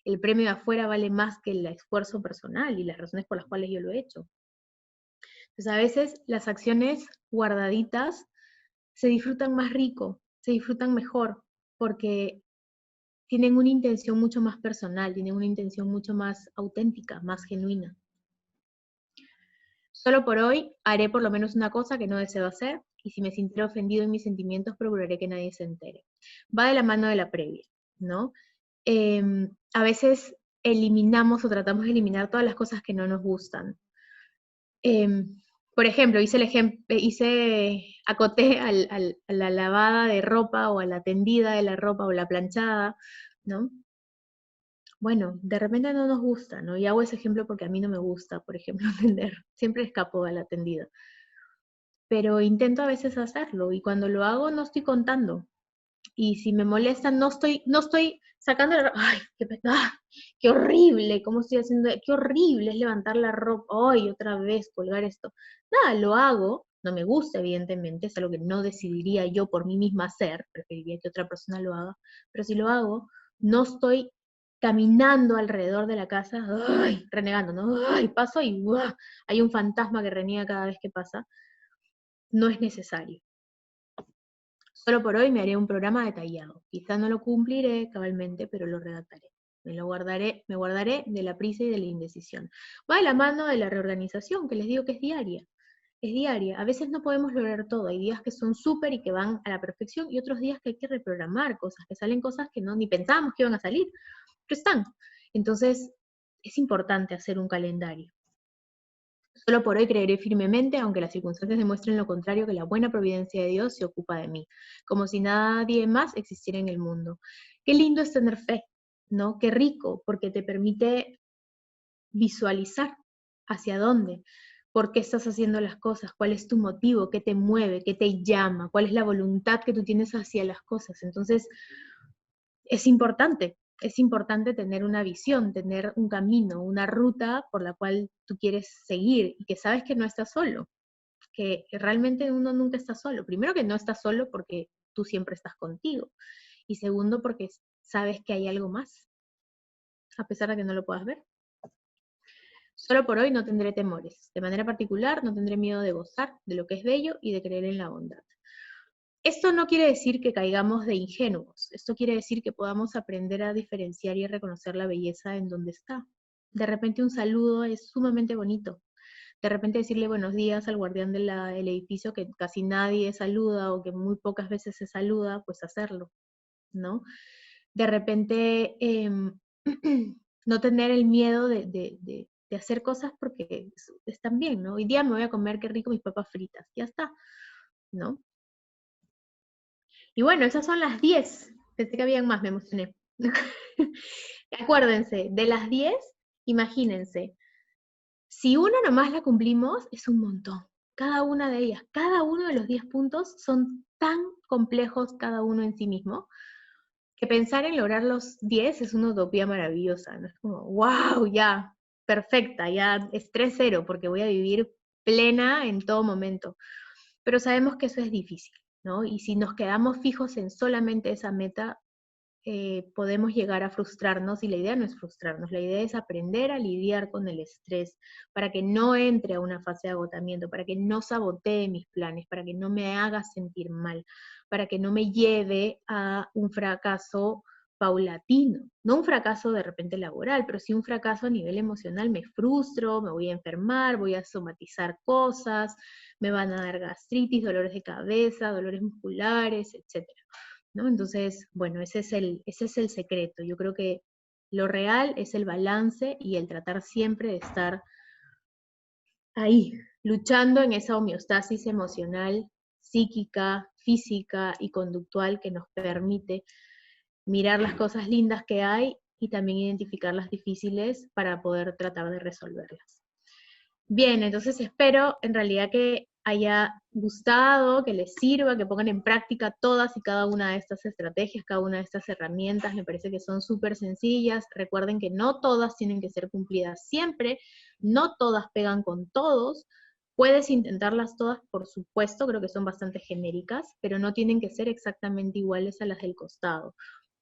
el premio de afuera vale más que el esfuerzo personal y las razones por las cuales yo lo he hecho. Entonces, a veces las acciones guardaditas se disfrutan más rico, se disfrutan mejor, porque tienen una intención mucho más personal, tienen una intención mucho más auténtica, más genuina. Solo por hoy haré por lo menos una cosa que no deseo hacer, y si me sintiera ofendido en mis sentimientos, procuraré que nadie se entere. Va de la mano de la previa, ¿no? A veces eliminamos o tratamos de eliminar todas las cosas que no nos gustan. Por ejemplo, acoté a la lavada de ropa o a la tendida de la ropa o la planchada, ¿no? Bueno, de repente no nos gusta, ¿no? Y hago ese ejemplo porque a mí no me gusta, por ejemplo, tender. Siempre escapo a la tendida. Pero intento a veces hacerlo y cuando lo hago no estoy contando. Y si me molesta, no estoy sacando la ropa. ¡Ay, qué horrible! ¿Cómo estoy haciendo? ¡Qué horrible es levantar la ropa! ¡Ay, otra vez colgar esto! Nada, lo hago. No me gusta, evidentemente, es algo que no decidiría yo por mí misma hacer, preferiría que otra persona lo haga, pero si lo hago, no estoy caminando alrededor de la casa, ¡ay! Renegando, ¿no? ¡Ay! Paso y ¡buah! Hay un fantasma que reniega cada vez que pasa. No es necesario. Solo por hoy me haré un programa detallado. Quizá no lo cumpliré cabalmente, pero lo redactaré. Me guardaré de la prisa y de la indecisión. Va de la mano de la reorganización, que les digo que es diaria. Es diaria. A veces no podemos lograr todo. Hay días que son súper y que van a la perfección, y otros días que hay que reprogramar cosas, que salen cosas que no ni pensábamos que iban a salir, pero están. Entonces, es importante hacer un calendario. Solo por hoy creeré firmemente, aunque las circunstancias demuestren lo contrario, que la buena providencia de Dios se ocupa de mí, como si nadie más existiera en el mundo. Qué lindo es tener fe, ¿no? Qué rico, porque te permite visualizar hacia dónde, por qué estás haciendo las cosas, cuál es tu motivo, qué te mueve, qué te llama, cuál es la voluntad que tú tienes hacia las cosas. Entonces, es importante tener una visión, tener un camino, una ruta por la cual tú quieres seguir y que sabes que no estás solo, que realmente uno nunca está solo. Primero que no estás solo porque tú siempre estás contigo, y segundo porque sabes que hay algo más, a pesar de que no lo puedas ver. Solo por hoy no tendré temores. De manera particular, no tendré miedo de gozar de lo que es bello y de creer en la bondad. Esto no quiere decir que caigamos de ingenuos, esto quiere decir que podamos aprender a diferenciar y a reconocer la belleza en donde está. De repente un saludo es sumamente bonito. De repente decirle buenos días al guardián del edificio que casi nadie saluda o que muy pocas veces se saluda, pues hacerlo, ¿no? De repente no tener el miedo de hacer cosas porque están bien, ¿no? Hoy día me voy a comer, qué rico, mis papas fritas, ya está, ¿no? Y bueno, esas son las 10. Pensé que habían más, me emocioné. Acuérdense, de las 10, imagínense, si una nomás la cumplimos, es un montón. Cada una de ellas, cada uno de los 10 puntos son tan complejos cada uno en sí mismo, que pensar en lograr los 10 es una utopía maravillosa, ¿no? Es como, wow, ya, perfecta, ya estrés cero, porque voy a vivir plena en todo momento. Pero sabemos que eso es difícil, ¿no? Y si nos quedamos fijos en solamente esa meta, podemos llegar a frustrarnos, y la idea no es frustrarnos, la idea es aprender a lidiar con el estrés para que no entre a una fase de agotamiento, para que no sabotee mis planes, para que no me haga sentir mal, para que no me lleve a un fracaso paulatino, no un fracaso de repente laboral, pero sí un fracaso a nivel emocional. Me frustro, me voy a enfermar, voy a somatizar cosas, me van a dar gastritis, dolores de cabeza, dolores musculares, etcétera, ¿no? Entonces, bueno, ese es el secreto. Yo creo que lo real es el balance y el tratar siempre de estar ahí, luchando en esa homeostasis emocional, psíquica, física y conductual que nos permite mirar las cosas lindas que hay y también identificar las difíciles para poder tratar de resolverlas. Bien, entonces espero en realidad que haya gustado, que les sirva, que pongan en práctica todas y cada una de estas estrategias, cada una de estas herramientas. Me parece que son súper sencillas. Recuerden que no todas tienen que ser cumplidas siempre, no todas pegan con todos. Puedes intentarlas todas, por supuesto, creo que son bastante genéricas, pero no tienen que ser exactamente iguales a las del costado.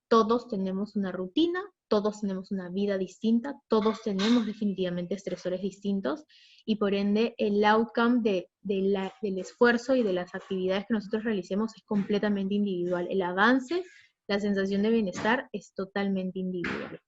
Todos tenemos una rutina, todos tenemos una vida distinta, todos tenemos definitivamente estresores distintos y por ende el outcome del esfuerzo y de las actividades que nosotros realicemos es completamente individual. El avance, la sensación de bienestar es totalmente individual.